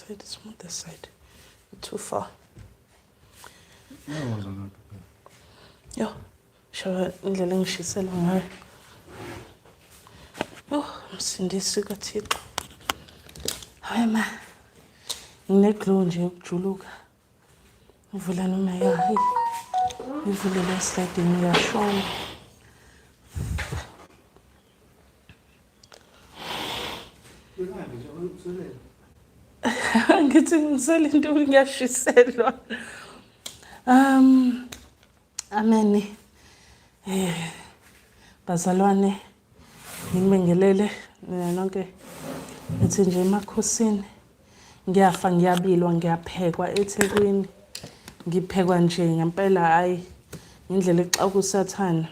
side, it's from this side. Too far. Yo, show indlela engishisela ngayo. Oh, msindisi kaThixo. Hayi ma. Ngineglow nje ukujuluka. Uvula noma yayi. Ivule la slide ngiyashona. Ngithi ngisele into ngiyashiselwa. Amen. Bazalwane ngibingelele nonke ethi nje Makhosini ngiyafa ngiyabilwa ngiyaphekwa eThekwini ngiphekwa nje ngempela hayi indlela exakusathana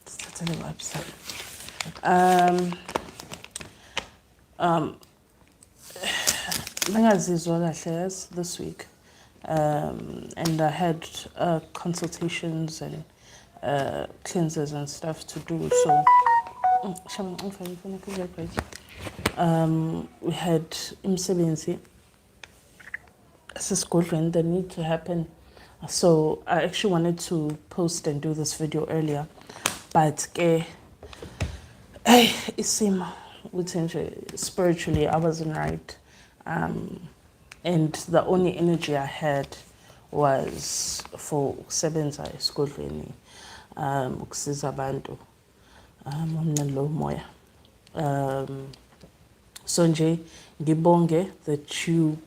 sithathele website ngazizwa kahle yes this week and I had consultations and cleanses and stuff to do so we had imsebenzi sesigodlweni that need to happen, so I actually wanted to post and do this video earlier but isimo spiritually I wasn't right and the only energy I had was for ukusebenza esigodlweni ukusiza abantu nalo moya so nje ngibonge that you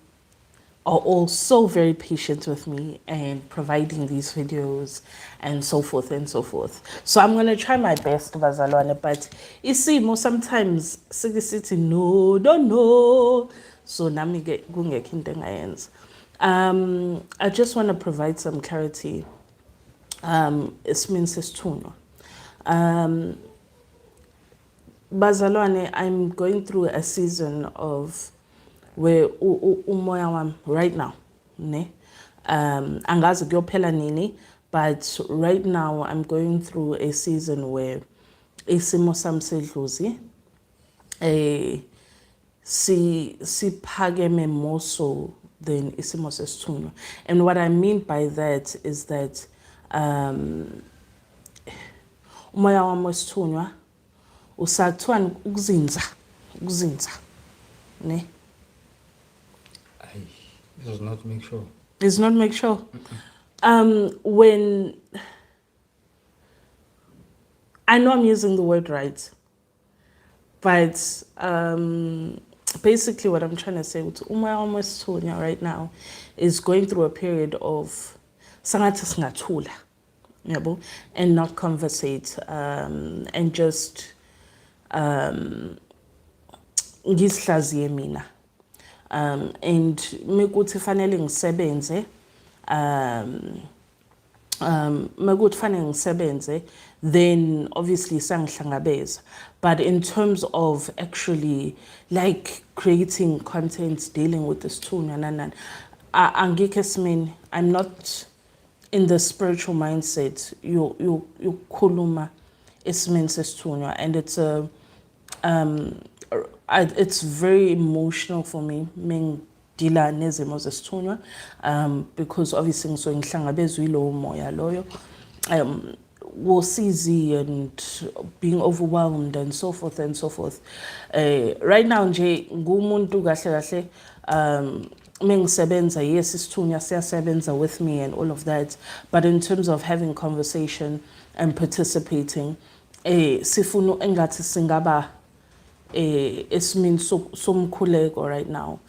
are all so very patient with me and providing these videos and so forth and so forth. So I'm going to try my best, bazalwane, but isimo sometimes sithi no, don't know. So nami kungekho into engayenza. I just want to provide some clarity. Isimini sesithunywa. Bazalwane, I'm going through a season of where umoya wami right now ne angazi kuyophela nini but right now I'm going through a season where isimo sami sedluzi siphakeme more so than isimo sesithunywa. And what I mean by that is that umoya wami wesithunywa usathiwa ukuzinza ne. It does not make sure. Does not make sure. When I know I'm using the word right, but basically what I'm trying to say with umoya almost right now is going through a period of sangathi singathula, yabo, and not conversate and just ngizihlaziye mina. And mekuthi fanele ngisebenze mekuthi fanele ngisebenze then obviously sangihlangabeza, but in terms of actually like creating content dealing with this thunywa nanani angikho esimeni. I'm not in the spiritual mindset yokukhuluma esimeni sesithunywa, and it's very emotional for me mengidila nezimo zesithunywa because obviously ngisuke ngihlangabezwe yilowo moya loyo wosizi and being overwhelmed and so forth and so forth. Right now nje ngumuntu kahle mengisebenza yes isithunywa siyasebenza with me and all of that, but in terms of having conversation and participating sifuna engathi singaba esimini somkhuleko right now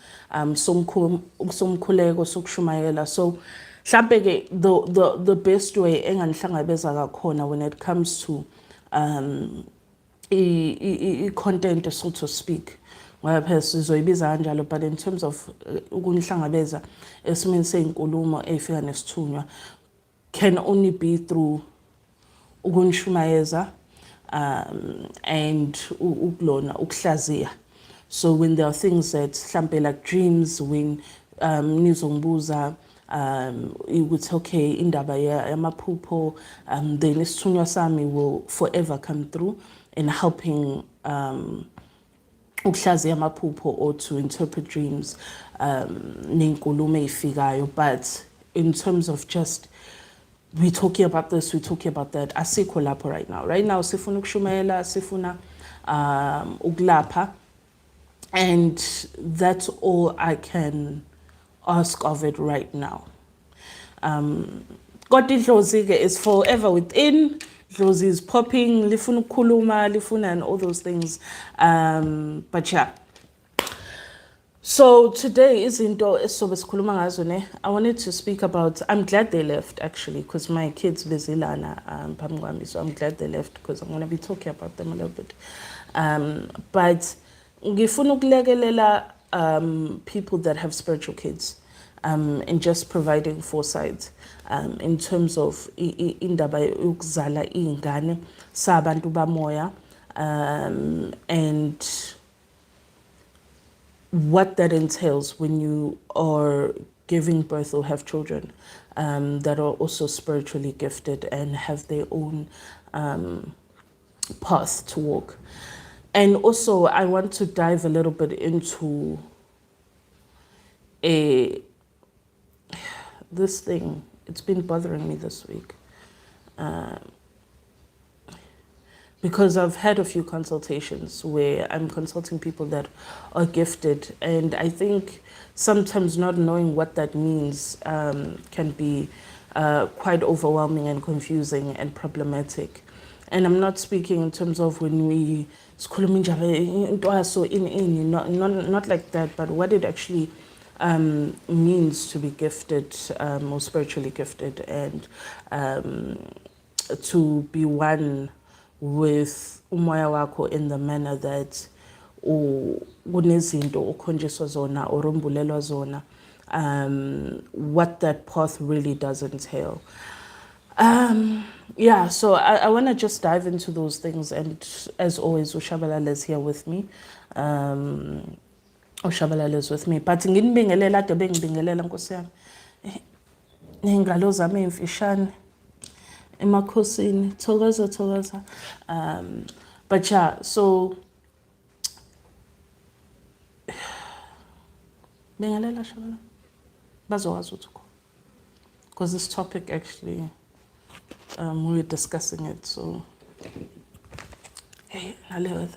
somkhuleko sokushumayela. So mhlambe ke the best way enganihlangabeza kakhona when it comes to content so to speak ngoba phela sizoyibiza kanjalo, but in terms of ukunihlangabeza esimini seyinkulumo efika nesithunywa can only be through ukunishumayeza and ukulona ukuhlaziya. So when there are things that mhlambe like dreams when nizongibuza ukuthi okay indaba yamaphupho then isithunywa sami will forever come through in helping ukuhlaziya amaphupho or to interpret dreams ney'nkulumo ey'fikayo, but in terms of just we're talking about this, we're talking about that, asikho lapho right now. Right now sifuna ukushumayela, sifuna ukulapha, and that's all I can ask of it right now. God idlozi is forever within. Idlozi is popping, lifuna ukukhuluma, lifuna, and all those things. But yeah. So today izinto esizobe sikhuluma ngazo ne. I wanted to speak about, I'm glad they left actually, because my kids bezilana phambi kwami, so I'm glad they left because I'm going to be talking about them a little bit. But ngifuna ukulekelela people that have spiritual kids. And just providing foresight in terms of indaba yokuzala iy'ngane sabantu bamoya, and what that entails when you are giving birth or have children that are also spiritually gifted and have their own path to walk. And also I want to dive a little bit into this thing. It's been bothering me this week because I've had a few consultations where I'm consulting people that are gifted, and I think sometimes not knowing what that means can be quite overwhelming and confusing and problematic. And I'm not speaking in terms of when we not like that, but what it actually means to be gifted or spiritually gifted, and to be one with umoya wakho in the manner that kunezinto ukhonjiswa zona or umbulelwa zona, what that path really does entail. Yeah, so I want to just dive into those things, and as always Ushabalala is here with me. Ushabalala is with me, but nginibingelela ade bengibingelela Nkosi yami ney'ngalo zami ey'mfishane emakhosini, thokoza. But yeah, so bingelela Shabala bazokwazi ukuthi because this topic actually we were discussing it, so hey naleyo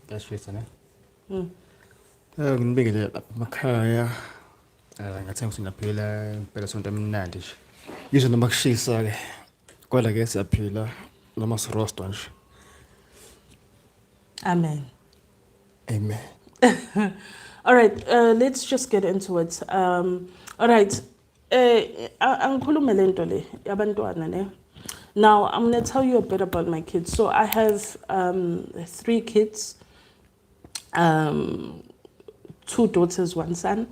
that's right, ne? Ngibingelela lapha emakhaya. Ngathi ngisiphila impela sonto emnandi nje. Yizwe noma kushisa ke. Kodwa ke siyaphila noma sirostwa nje. Amen. Amen. All right, let's just get into it. All right. Angikhulume le nto le yabantwana ne. Now, I'm going to tell you a bit about my kids. So I have 3 kids, 2 daughters, 1 son.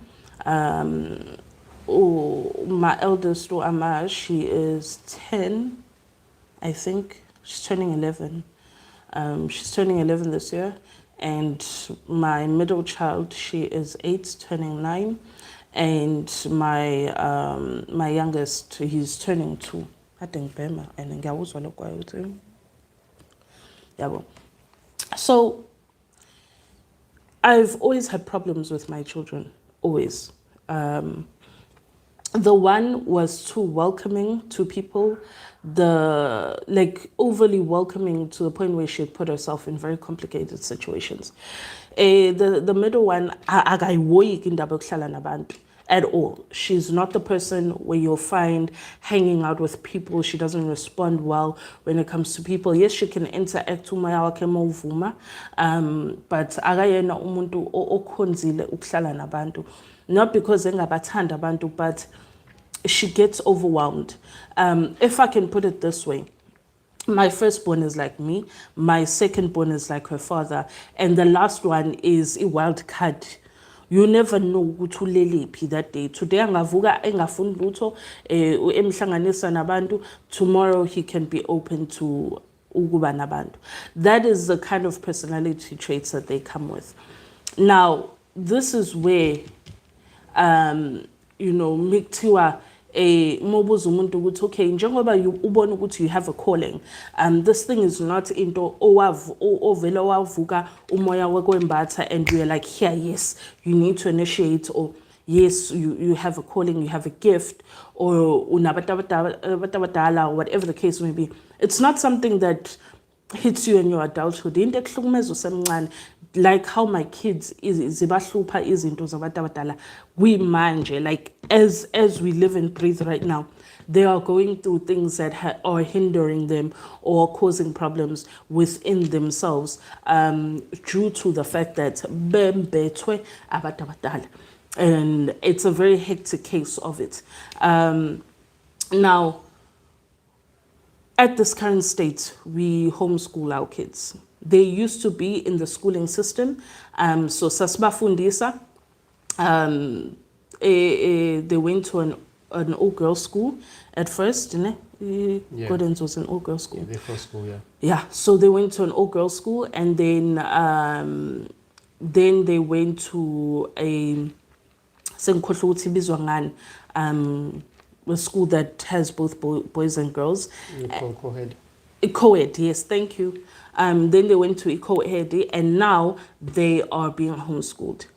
My eldest, Ama, she is 10, I think. She's turning 11. She's turning 11 this year. And my middle child, she is 8, turning 9. And my youngest, he's turning 2. I think Bema and ngiyawuzwa lokwayo uthi yabo. So I've always had problems with my children, always. The one was too welcoming to people, overly welcoming to the point where she'd put herself in very complicated situations. The middle one, akayiwoyiki indaba yokuhlala nabantu at all. She's not the person where you'll find hanging out with people. She doesn't respond well when it comes to people. Yes, she can interact umoya wakhe mawuvuma, but akayena umuntu okhonzile ukuhlala nabantu. Not because engabathanda abantu, but she gets overwhelmed. If I can put it this way, my firstborn is like me, my secondborn is like her father, and the last one is a wild card. You never know ukuthi ulelephi that day. Today angavuka engafuni lutho emhlanganisa nabantu, tomorrow he can be open to ukuba nabantu. That is the kind of personality traits that they come with. Now, this is where miktiwa mobuza umuntu ukuthi okay njengoba ubona ukuthi you have a calling, this thing is not into ovela wavuka umoya wekwembatha and you're like here, yes, you need to initiate, or yes, you have a calling, you have a gift, or unabatabadala, or whatever the case may be. It's not something that hits you in your adulthood. Into ekuhlukumeza usemncane, like how my kids zibahlupha izinto zabantu abadala kuyimanje, like as we live and breathe right now, they are going through things that are hindering them or causing problems within themselves, due to the fact that bembethwe abantu abadala. And it's a very hectic case of it. Now, at this current state, we homeschool our kids. They used to be in the schooling system. So sasibafundisa, they went to an all-girls school at first, ne? Yeah. Gordon's was an all-girls school. Yeah, their first school, yeah. Yeah, so they went to an all-girls school, and then they went to a a school that has both boys and girls. Co-ed. Co-ed, yes, thank you. Then they went to co-ed, and now they are being homeschooled.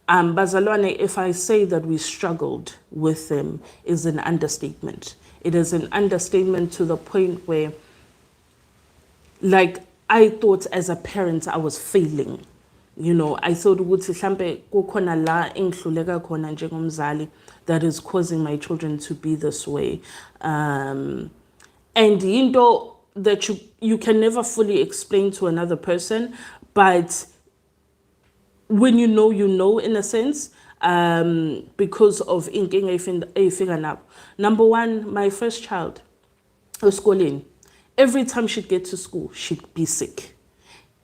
Bazalwane, if I say that we struggled with them, is an understatement. It is an understatement to the point where, like, I thought as a parent I was failing. You know, I thought ukuthi mhlambe kukhona la engihluleka khona njengomzali that is causing my children to be this way. And into that you can never fully explain to another person, but when you know in a sense, because of inkinga efika nabo. Number one, my first child, esikoleni, every time she'd get to school, she'd be sick.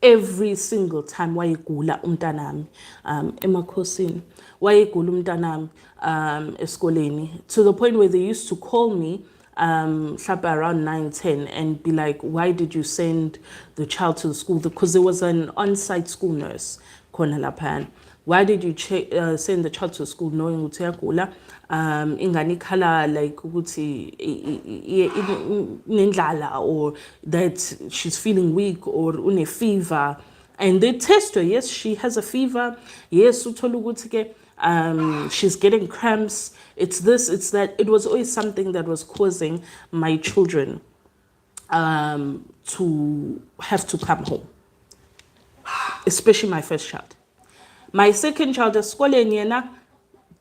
Every single time wayegula umntanami eMakhosini, wayegula umntanami esikoleni, to the point where they used to call me around 9-10 and be like, why did you send the child to the school? Because there was an on-site school nurse khona lapha. Why did you send the child to school knowing ukuthi uyagula? Ingane ikhala like ukuthi inendlala, or that she's feeling weak, or une fever, and they test her. Yes, she has a fever. Yes, uthola ukuthi ke she's getting cramps. It's this, it's that. It was always something that was causing my children to have to come home, especially my first child. My second child, esikoleni yena,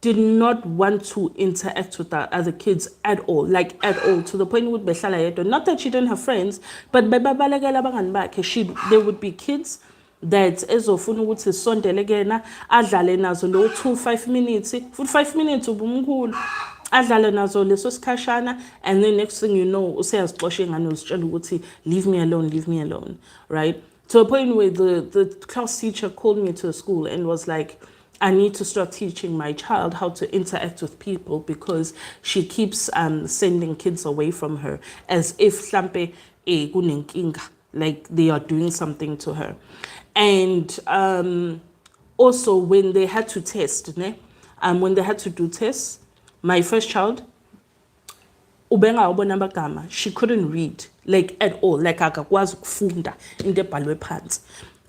did not want to interact with the other kids at all, like at all, to the point with behlala yedwa. Not that she didn't have friends, but bebabalekela abangani bakhe. There would be kids that ezofuna ukuthi sondele kena adlale nazo lo 2-5 minutes, for 5 minutes ubumkhulu adlale nazo leso sikhashana, and then next thing you know useyazixosha ingane uzitshela ukuthi leave me alone, right? To a point where the class teacher called me to the school and was like, I need to start teaching my child how to interact with people, because she keeps sending kids away from her as if hlampe kunenkinga, like they are doing something to her. And also when they had to test, when they had to do tests, my first child, she couldn't read, like at all, like akakwazi ukufunda into ebhalwe phansi.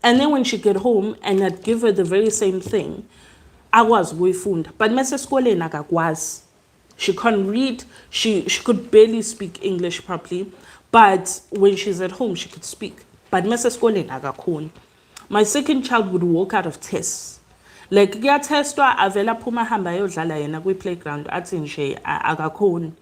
And then when she get home and I'd give her the very same thing, akwazi ukuyifunda, but mase esikoleni akakwazi. She can't read, she could barely speak English properly, but when she's at home she could speak, but mase esikoleni akakhoni. My second child would walk out of tests, like kuyatestwa avela phuma hamba ayodlala yena kwi playground athi nje akakhoni.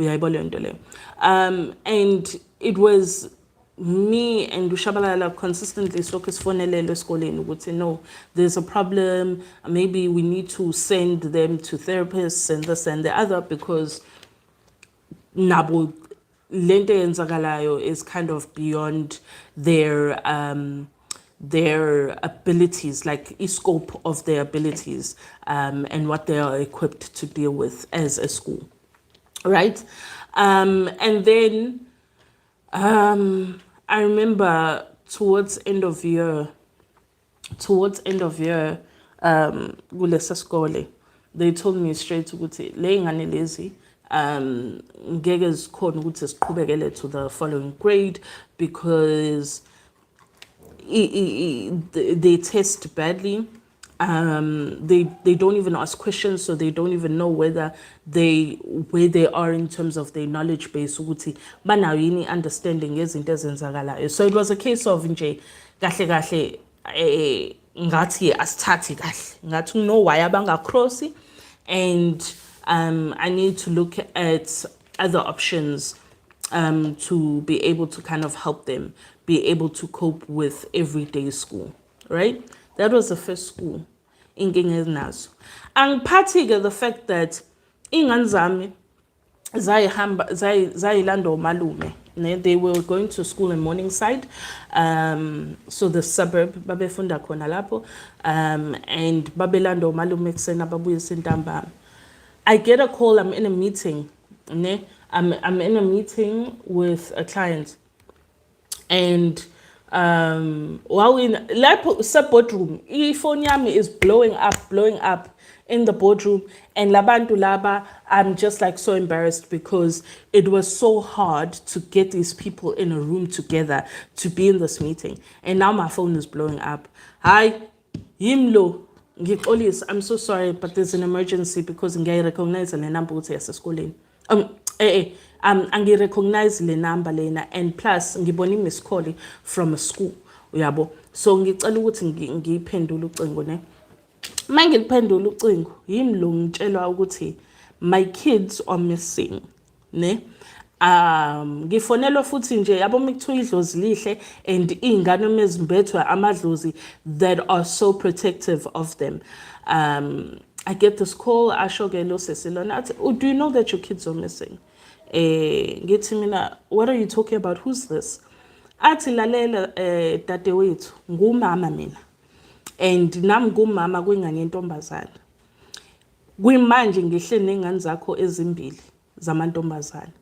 And it was me and Ushabalala consistently fonelelo esikoleni ukuthi no, there's a problem, maybe we need to send them to therapists and this and the other, because nabo lento yenzakalayo is kind of beyond their abilities, like scope of their abilities, and what they are equipped to deal with as a school. Right? And then I remember towards end of year, kulesa skole, they told me straight ukuthi le ngane lezi ngeke zikhona ukuthi siqhubekele to the following grade because they test badly. They don't even ask questions, so they don't even know where they are in terms of their knowledge base ukuthi banayo yini understanding yezinto ezenzakalayo. So it was a case of nje kahle kahle ngathi asithathi kahle ngathi no why abangacrossi, and I need to look at other options to be able to kind of help them be able to cope with everyday school, right? That was the first school inkinga ezinazo. Angiphathi-ke the fact that iy'ngane zami zayilanda umalume. They were going to school in Morningside, so the suburb babefunda khona lapho, and babelanda umalume ekuseni ababuyisa ntambama. I get a call, I'm in a meeting, ne? I'm in a meeting with a client, and while in lapho sub-boardroom, phone yami is blowing up in the boardroom, and labantu laba, I'm just like so embarrassed because it was so hard to get these people in a room together to be in this meeting, and now my phone is blowing up. Hi, Yimlo. I'm so sorry, but there's an emergency because I recognize the number esikoleni. Angirecognize le number lena, and plus ngibona miss call from a school, uyabo. So ngicela ukuthi ngiphendule ucingo ne. Mangiliphendula ucingo, yimi lo ngitshelwa ukuthi my kids are missing, ne? Ngifonelwa futhi nje yabo mikuthiwa idlozi lihle and ingane mezimbethwa amadlozi that are so protective of them. I get this call, asho-ke lo sesilona athi, do you know that your kids are missing? Ngithi mina, what are you talking about? Who's this? Athi lalela dadewethu, ngumama mina. And nami ngumama kwingane yentombazana. Kwimanje ngihle nengane zakho ezimbili zamantombazana.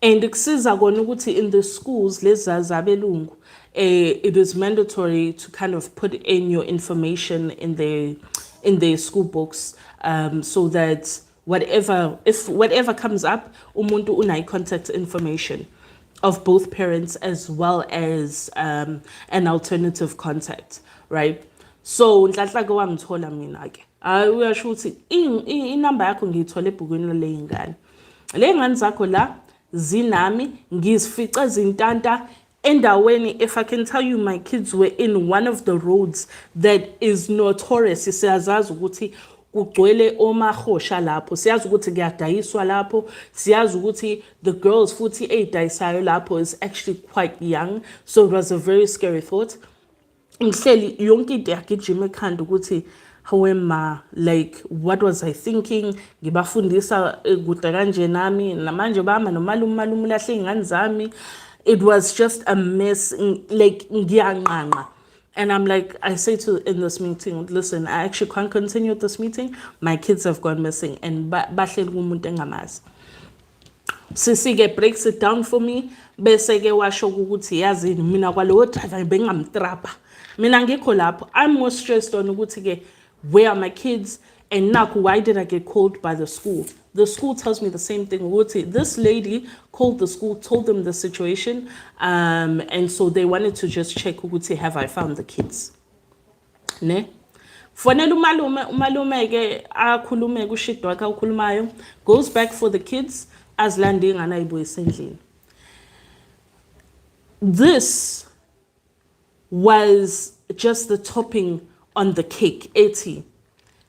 And kusiza kona ukuthi in the schools lezi zabelungu, it is mandatory to kind of put in your information in their school books, so that whatever comes up, umuntu unai contact information of both parents as well as an alternative contact, right? So nhlahla ke wangithola mina ke uyasho ukuthi inamba yakho ngiyithola ebhukwini leyingane. Le ngane zakho la zinami ngizifica zintanta endaweni. If I can tell you, my kids were in one of the roads that is notorious. Siyazazi ukuthi kugcwele omahosha lapho, siyazi ukuthi kuyadayiswa lapho, siyazi ukuthi the girls futhi eyidayisayo lapho is actually quite young, so it was a very scary thought. Ngihleli yonke into yagijima ekhanda ukuthi how am I, like what was I thinking, ngibafundisa kude kanje nami namanje bama nomalume lahle ingane zami. It was just a mess, like ngiyanqanqa. And I'm like, I say in this meeting, listen, I actually can't continue with this meeting. My kids have gone missing, and bahleli kumuntu engamazi. Sisi-ke breaks it down for me, bese-ke washo ukuthi yazini mina kwalowo driver bengamtrapa. Mina ngikho lapho, I'm more stressed on ukuthi-ke where are my kids, and naku, why did I get called by the school? The school tells me the same thing. This lady called the school, told them the situation, and so they wanted to just check, have I found the kids? Ne? Fonela umalume ke akhulume kushidwa wakhe ukhulumayo, goes back for the kids, azilande ingane ayibuyisa endlini. This was just the topping on the cake. Ethi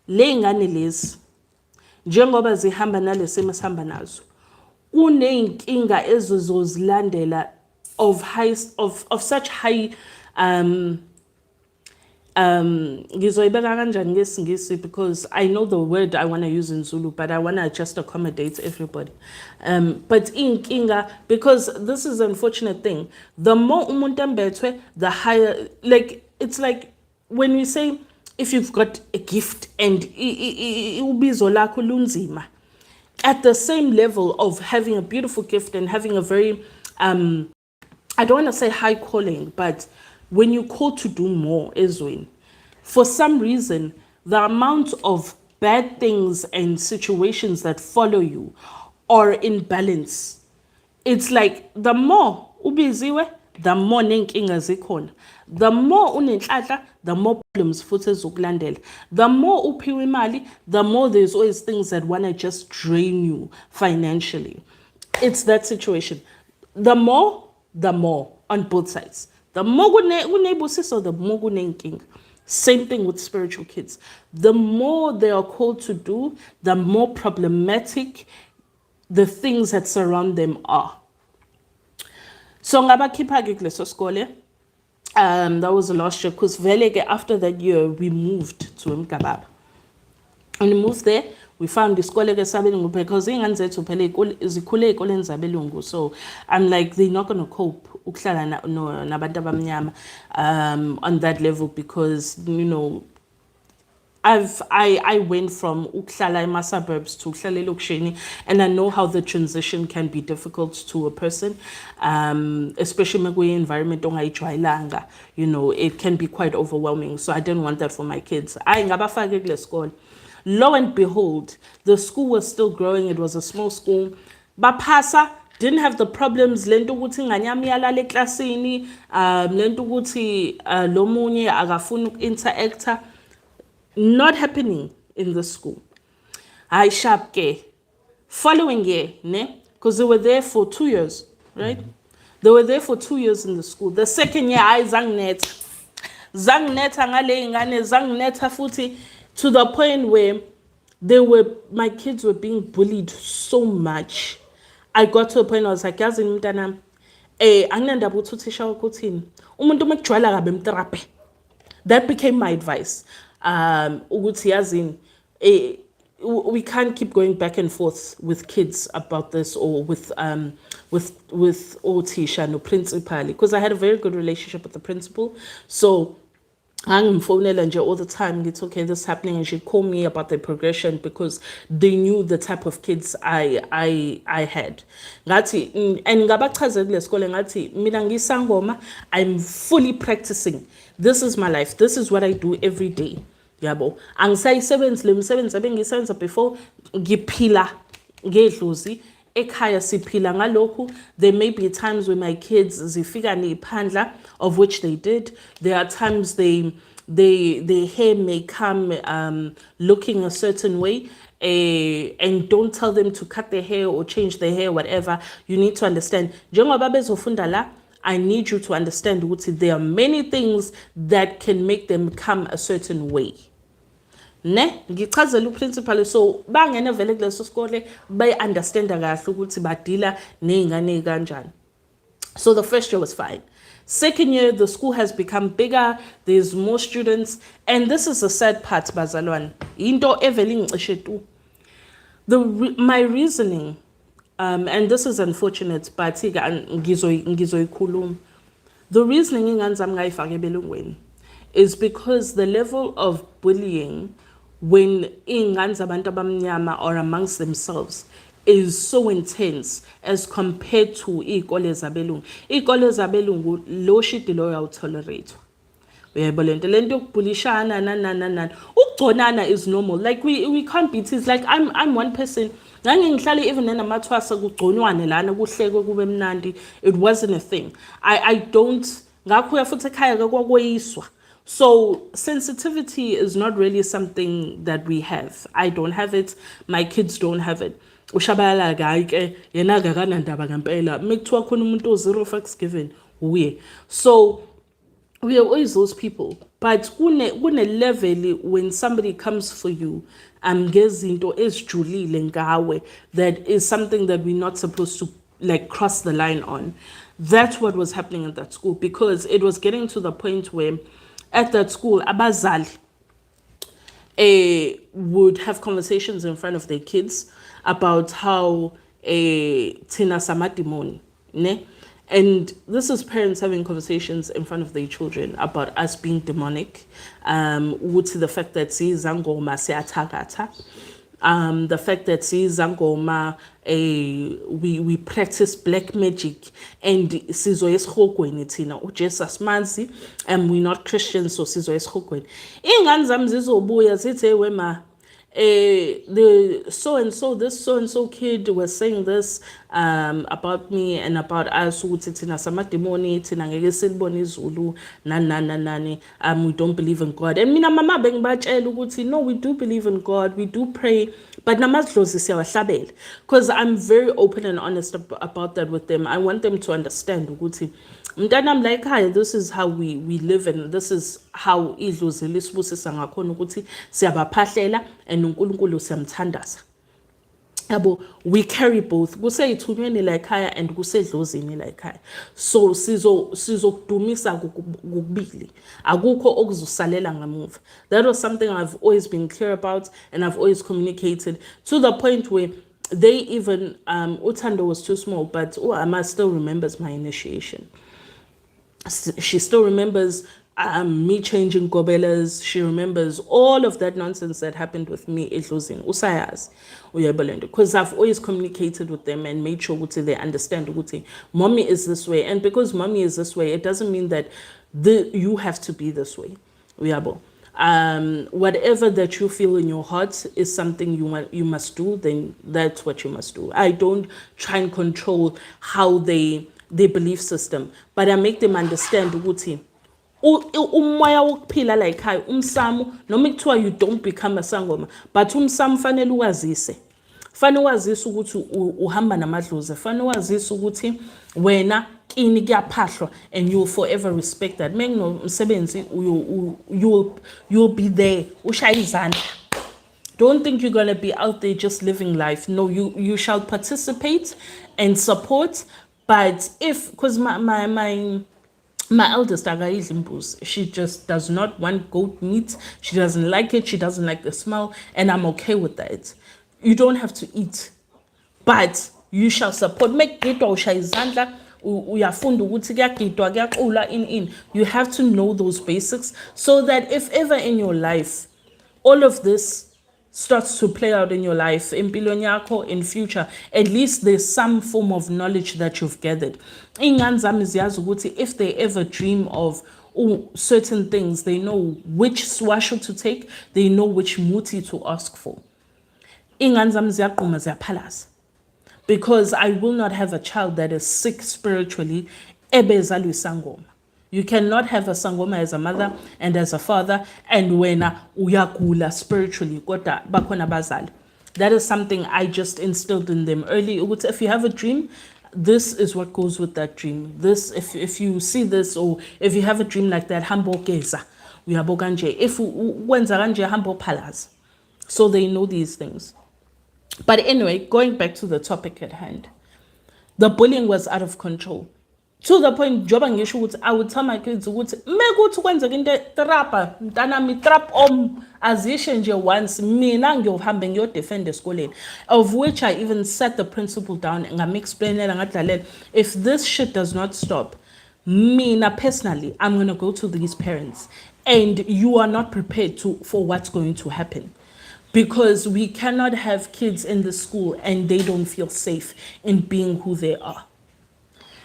le ngane lezi njengoba zihamba nalesimo sihamba nazo, kuneyinkinga ezizozilandela of such high ngizoyibeka kanjani ngesingisi because I know the word I want to use in Zulu, but I want to just accommodate everybody. But inkinga, because this is an unfortunate thing, the more umuntu embethwe, the higher, like it's like when we say if you've got a gift and ubizo lakho lunzima, at the same level of having a beautiful gift and having a very I don't want to say high calling, but when you call to do more ezweni, for some reason the amount of bad things and situations that follow you or in balance. It's like the more ubiziwe, the more nenkinga zikhona. The more unenhlanhla, the more problems futhi ezokulandela. The more uphiwe imali, the more there's always things that wanna just drain you financially. It's that situation. The more on both sides. The more kunebusiso, the more kunenkinga. Same thing with spiritual kids. The more they are called to do, the more problematic the things that surround them are. So ngabakhipha-ke kuleso skole. That was the last year, because after that year we moved to Mkababa. When we moved there, we found isikole sabelungu because ingane zethu phela zikhule ey'koleni zabelungu. So I'm like, they're not going to cope ukuhlala nabantu abamnyama on that level, because I went from ukuhlala in my suburbs to ukuhlala elokishini, and I know how the transition can be difficult to a person, especially in the environment ongayijwayelanga. It can be quite overwhelming. So I didn't want that for my kids. Ngabafake kule school. Lo and behold, the school was still growing. It was a small school. Bapasa didn't have the problems. Lento ukuthi ingane yami iyalala eklasini, lento ukuthi lo munye akafuni uku-interacta. Not happening in the school. I sharp ke. Following year, ne? Because they were there for 2 years, right? They were there for 2 years in the school. The second year, I zangneta ngale ingane, zangneta futhi, to the point where my kids were being bullied so much. I got to a point I was like, yazi mntanami, anginandaba ukuthi uthisha wakho uthini. Umuntu uma kujwayela kabi emtrape. That became my advice. Ukuthi yazini, we can't keep going back and forth with kids about this, or with Otisha no principal, because I had a very good relationship with the principal. So I'm phoning nje all the time. It's okay, this is happening, and she'd call me about the progression because they knew the type of kids I had. Ngathi and ngabachazela lesikole ngathi mina ngisangoma, I'm fully practicing. This is my life. This is what I do every day. Yabo. Angisayisebenzi le misebenzi abengisebenza before, ngiphila ngedlozi. Ekhaya siphila ngalokhu. There may be times when my kids zifika nephandla, of which they did. There are times their hair may come looking a certain way, and don't tell them to cut their hair or change their hair, whatever. You need to understand. Njengoba bezofunda la, I need you to understand ukuthi there are many things that can make them come a certain way. Ne ngichazela uprincipal, so bangena vele kuleso sikole bay understand kahle ukuthi badila nezingane kanjani. So the first year was fine. Second year, the school has become bigger. There's more students, and this is the sad part, bazalwane. Into eveli ngicishe tu. My reasoning, and this is unfortunate, but ngizoyikhuluma. The reasoning ingane zami ngayifaka ebelungweni is because the level of bullying when ingane zabantu abamnyama or amongst themselves is so intense as compared to iy'kole zabelungu. Iy'kole zabelungu lo shit lo uyawutolerate. Uyayibona lento yokubhulishana nani. Ukugconana is normal. Like we can't be teased. Like I'm one person. Ngihlale even enamathwasa kugconwane lana kuhlekwe kube mnandi. It wasn't a thing. I don't ngakho yafuthi ekhaya kwakweyiswa. So sensitivity is not really something that we have. I don't have it. My kids don't have it. Ushabalala ke yena akakanandaba ngempela. Mekuthiwa khona umuntu o0 fucks given uye. So we are always those people. But kune level when somebody comes for you, ngezinto ezijulile ngawe, that is something that we're not supposed to like cross the line on. That's what was happening at that school, because it was getting to the point where at that school, abazali would have conversations in front of their kids about how tina samadimoni, ne? And this is parents having conversations in front of their children about us being demonic, the fact that zangoma seatakata, the fact that zangoma we practice black magic, and sizo yesihogweni tina uJesus manzi, and we're not Christians, so sizo yesihogweni. Ingane zami zizobuya zithe wema the so and so, this so and so kid was saying this about me and about us ukuthi thina samademoni thina ngeke silibone izulu nani we don't believe in God. And mina mama bengibatshela ukuthi no, we do believe in God, we do pray, but namadlozi siyawahlabela, because I'm very open and honest about that with them. I want them to understand ukuthi mntanami la ekhaya, this is how we live, and this is how idlozi lisibusisa ngakhona ukuthi siyabaphahlela and uNkulunkulu siyamthandaza. Yabo, we carry both kuseyithunyweni la ekhaya and kusedlozini la ekhaya, so sizokudumisa kokubili, akukho okuzosalela ngamuva. That was something I've always been clear about and I've always communicated, to the point where they even Uthando was too small, but Ama still remembers my initiation. She still remembers me changing gobelas. She remembers all of that nonsense that happened with me edlozini. Usayaz, because I've always communicated with them and made sure they understand ukuthi mommy is this way, and because mommy is this way, it doesn't mean that you have to be this way. Uyabo. Whatever that you feel in your heart is something you must do, then that's what you must do. I don't try and control how their belief system, but I make them understand ukuthi umoya wokuphila la ekhaya, umsamo, noma kuthiwa you don't become a sangoma, but umsamo fanele uwazise. Fanele wazise ukuthi uhamba namadlozi, fanele wazise ukuthi wena kini kuyaphahlwa, and you'll forever respect that. Msebenzi you'll be there, ushaya izandla. Don't think you're going to be out there just living life. No, you shall participate and support, but because my eldest akayidli imbuzi, she just does not want goat meat, she doesn't like it, she doesn't like the smell, and I'm okay with that. You don't have to eat, but you shall support. Make gidwa ushaya izandla, uyafunda ukuthi kuyagidwa kuyaqula in. You have to know those basics, so that if ever in your life all of this starts to play out in your life, in future, at least there's some form of knowledge that you've gathered. If they ever dream of certain things, they know which swasho to take, they know which muti to ask for. Because I will not have a child that is sick spiritually. You cannot have a sangoma as a mother and as a father, and wena uyagula spiritually. That is something I just instilled in them early. If you have a dream, this is what goes with that dream. This, if you see this, or if you have a dream like that, hambo geza, if wenza hambo palas, so they know these things. But anyway, going back to the topic at hand, the bullying was out of control. To the point, I would tell my kids, trap azishenje once, mina ngiyohamba ngiyodefend esikoleni, of which I even sat the principal down and I'm explaining if this shit does not stop, mina personally, I'm going to go to these parents, and you are not prepared for what's going to happen. Because we cannot have kids in the school and they don't feel safe in being who they are.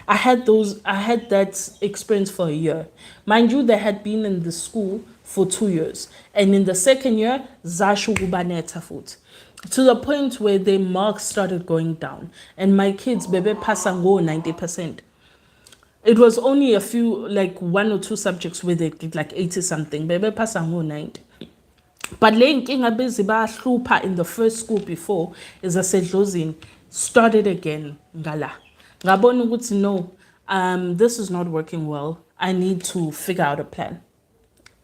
I had that experience for a year. Mind you, they had been in the school for 2 years. And in the second year, zashu kubaneta foot. To the point where their marks started going down. And my kids, bebe pasango 90%. It was only a few, like 1 or 2 subjects where they did like 80 something. Bebe pasango 90. But le nkinga bezibahlupa in the first school before is asedlozini started again ngala. Ngabona ukuthi no, this is not working well. I need to figure out a plan.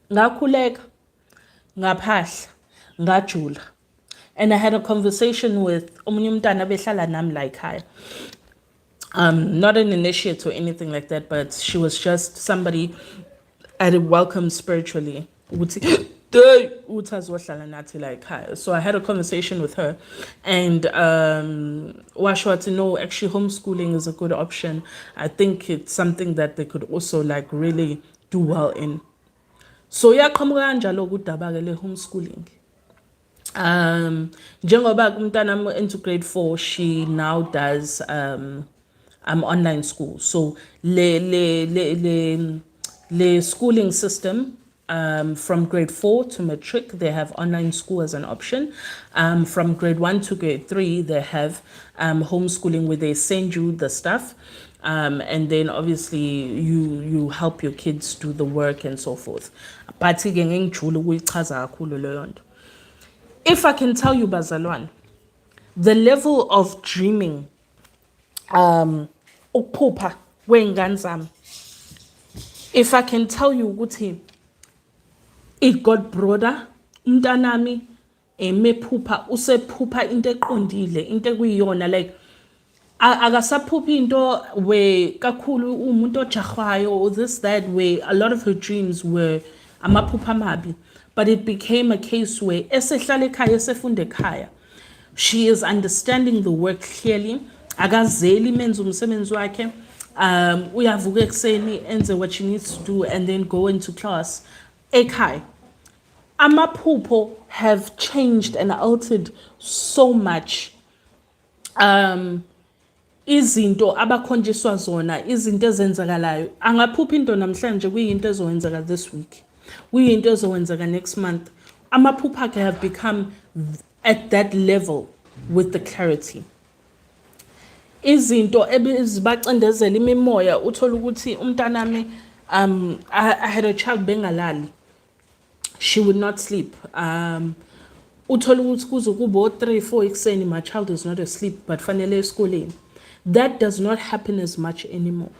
Ngakhuleka, ngaphahla, ngajula. And I had a conversation with omunye umntana behlala nami la ekhaya. Not an initiate or anything like that, but she was just somebody I welcomed spiritually. So I had a conversation with her, and Washwa know actually homeschooling is a good option. I think it's something that they could also like really do well in. So yeah, kanjalo kudabakele homeschooling. Njengoba umntana into grade 4, she now does online school. So le schooling system From grade 4 to matric, they have online school as an option. From grade 1 to grade 3, they have homeschooling where they send you the stuff. And then obviously you help your kids do the work and so forth. But if I can tell you, Bazalwan, the level of dreaming, ukuphupha kwey'ngane zami, if I can tell you ukuthi it got broader, umntanami mephupha usephupha into eqondile, into ekuyiyona, like akasaphuphi into where kakhulu umuntu ojahwayo or this that, where a lot of her dreams were amaphupha amabi, but it became a case where esehlala ekhaya esefunda ekhaya, she is understanding the work clearly, akazeli menza umsebenzi wakhe, uyavuka ekuseni enze what she needs to do and then go into class ekhaya. Amaphupho have changed and altered so much. Izinto abakhonjiswa zona, izinto ezenzakalayo, angaphupha into namhlanje kuyinto ezowenzeka this week, kuyinto ezowenzeka next month. Amaphupha akhe have become at that level with the clarity. Izinto ezibacindezela imimoya, uthola ukuthi umntanami I had a child bengalali, she would not sleep. Uthola ukuthi kuze kube 3-4 ekuseni, my child is not asleep but fanele esikoleni. That does not happen as much anymore.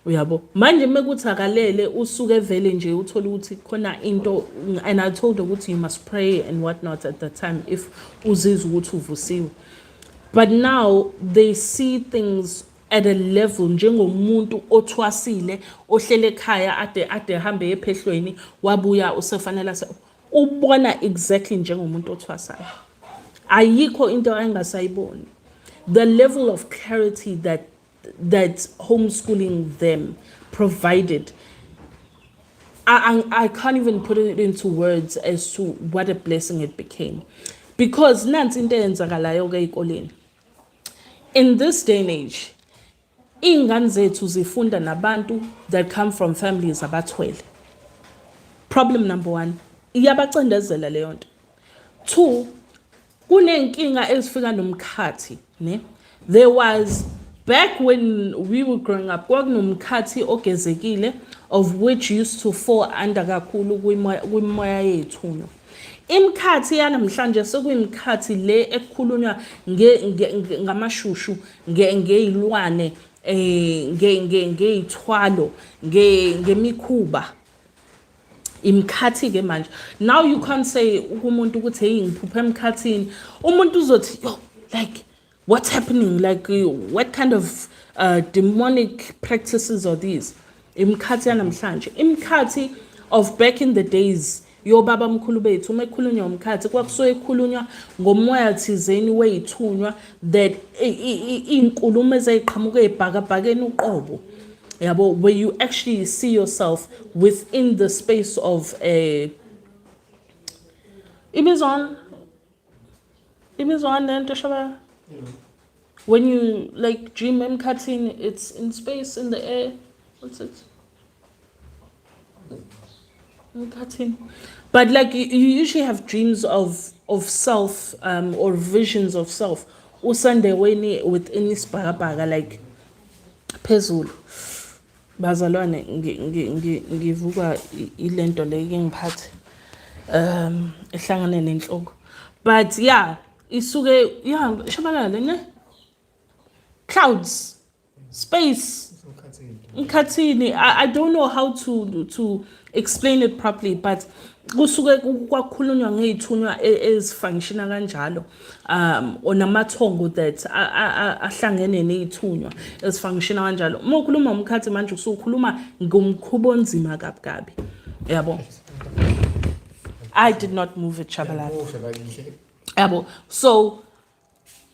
Uyabo, manje mekuthi akalele usuke vele nje uthola ukuthi khona into, and I told her ukuthi you must pray and whatnot at the time if uzizwa ukuthi uvusiwe. But now they see things at a level njengomuntu othwasile ohlele ekhaya ade hambe ephehlweni wabuya usefanele ubona exactly njengomuntu othwasayo. Ayikho into engasayiboni. The level of clarity that homeschooling them provided, I can't even put it into words as to what a blessing it became. Because nansi into eyenzakalayo ke ezikoleni. In this day and age, iy'ngane zethu zifunda nabantu that come from families abathwele. Problem number 1, iyabacindezela leyo nto. 2, kunenkinga ezifika nomkhathi, ne? There was, back when we were growing up, kwakunomkhathi ogezekile of which used to fall under kakhulu kwimoya yethu. Imkhathi yanamhlanje sekuyimkhathi le ekukhulunywa ngamashushu, ngeyilwane, ngeyithwalo, ngemikhuba. Imkhathi ke manje. Now you can't say umuntu ukuthi hey ngiphupha emkhathini. Umuntu uzothi yo, like what's happening, like what kind of demonic practices are these? Imkhathi yanamhlanje. Imkhathi of back in the days, yo baba mkhulu bethu umekhulunywa umkhathi kwakusuke ekhulunywa ngomoya thizeni weyithunywa that inkulumo ezayiqhamuka ezibhakabhakeni uqobo, yabo, where you actually see yourself within the space of a imizon lento shaba. When you like dream emkhathini, it's in space, in the air. What's it? But like you usually have dreams of self or visions of self usandeweni within isibhakabhaka, like phezulu. Bazalwane ngivuka ilento le ngiphathe ehlangane nenhloko. But yeah, isuke yeah shabalala ne, clouds, space, mkhathini. I don't know how to explain it properly, but kusuke kwakhulunywa ngezithunywa ezifunctiona kanjalo, onamathongo that ahlangene nezithunywa ezifunctiona kanjalo. Uma ukhuluma ngomkhathi manje usukhuluma ngomkhubo onzima kabi, yabo. I did not move it, Chabalala. Yabo. So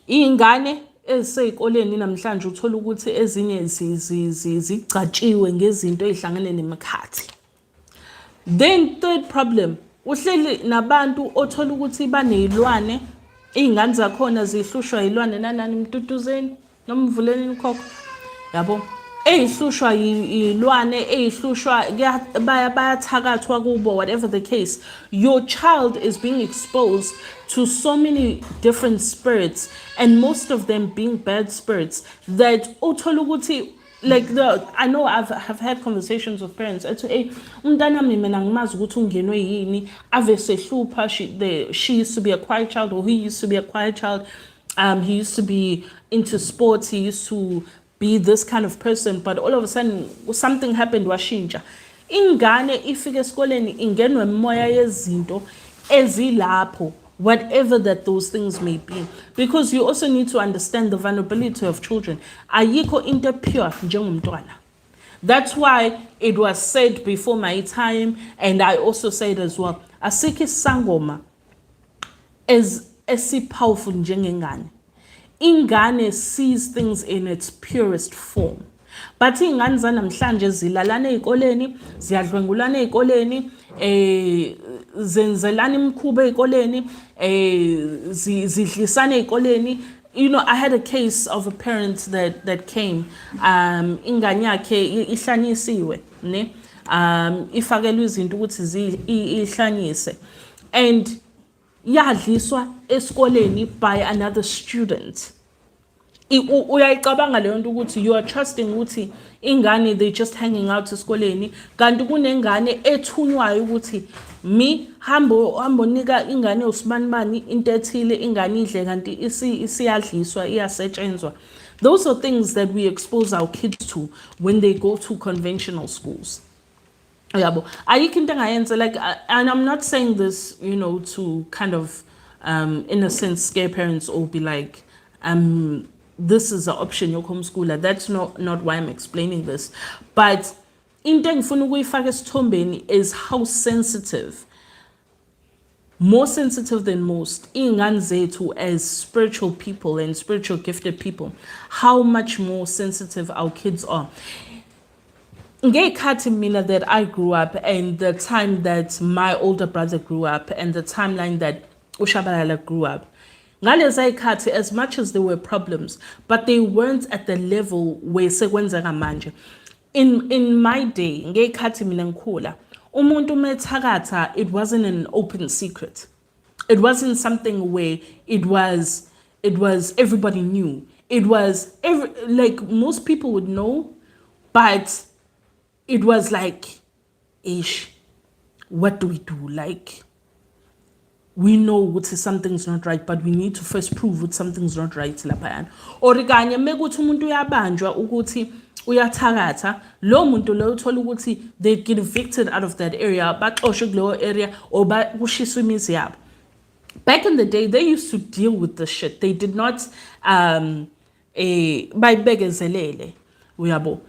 ingane ezisezikoleni namhlanje uthola ukuthi ezinye zigcatshiwe ngezinto ezihlangene nemikhathi. Then third problem, uhleli nabantu othola ukuthi banezilwane, izingane zakhona zihlushwa izilwane nanani mtutuzeni nomvuleni ikhokho, yabo. eyihlushwa ilwane eyihlushwa bayathakathwa kubo, whatever the case, your child is being exposed to so many different spirits, and most of them being bad spirits that uthola ukuthi like I know have had conversations with parents ethi hey umntanami mina ngimazi ukuthi ungenwe yini ave sehlupha she used to be a quiet child, or he used to be a quiet child. He used to be into sports, he used to be this kind of person, but all of a sudden something happened washintsha. Ingane ifike esikoleni ingenwe moya yezinto ezilapho, whatever that those things may be, because you also need to understand the vulnerability of children. Ayikho into pure njengomntwana. That's why it was said before my time, and I also said as well, asikho isangoma esi-powerful njengengane. Ingane sees things in its purest form. But ingane zanamhlanje zilalana ezikoleni, ziyadlwengulana ezikoleni, zenzelana imikhuba ezikoleni, zidlisana ezikoleni. You know, I had a case of a parent that came, ingane yakhe ihlanyisiwe, ne? Ifakelwe izinto ukuthi ihlanyise. And yadliswa esikoleni by another student. Uyayicabanga leyo nto ukuthi you are trusting ukuthi ingane they just hanging out esikoleni, kanti kunengane ethunywayo ukuthi mi hambo nika ingane usibanibani into ethile ingane idle kanti isiyadliswa iyasetshenzwa. Those are things that we expose our kids to when they go to conventional schools. Yabo, ayikho into engayenza, like, and I'm not saying this, you know, to kind of, in a sense, scare parents or be like, this is an option, you're homeschooler. That's not why I'm explaining this. But into engifuna ukuyifaka esithombeni is how sensitive, more sensitive than most, iy'ngane zethu as spiritual people and spiritual gifted people, how much more sensitive our kids are. Ngekhathi mina that I grew up, and the time that my older brother grew up, and the timeline that Ushabalala grew up, ngaleza ikhathi, as much as there were problems, but they weren't at the level where sekwenzeka manje. In my day, ngekhathi mina ngikhula, umuntu methakatha, it wasn't an open secret. It wasn't something where it was everybody knew. It was like most people would know, but it was like, ish, what do we do? Like, we know what something's not right, but we need to first prove what something's not right. Or kanye mekuthi umuntu uyabanjwa ukuthi uyathakatha, lo muntu lo uthola ukuthi they get evicted out of that area, baxoshwe kuleyo area, or kushiswe imizi yabo. Back in the day, they used to deal with this shit. They did not bayibekezelele, uyabo.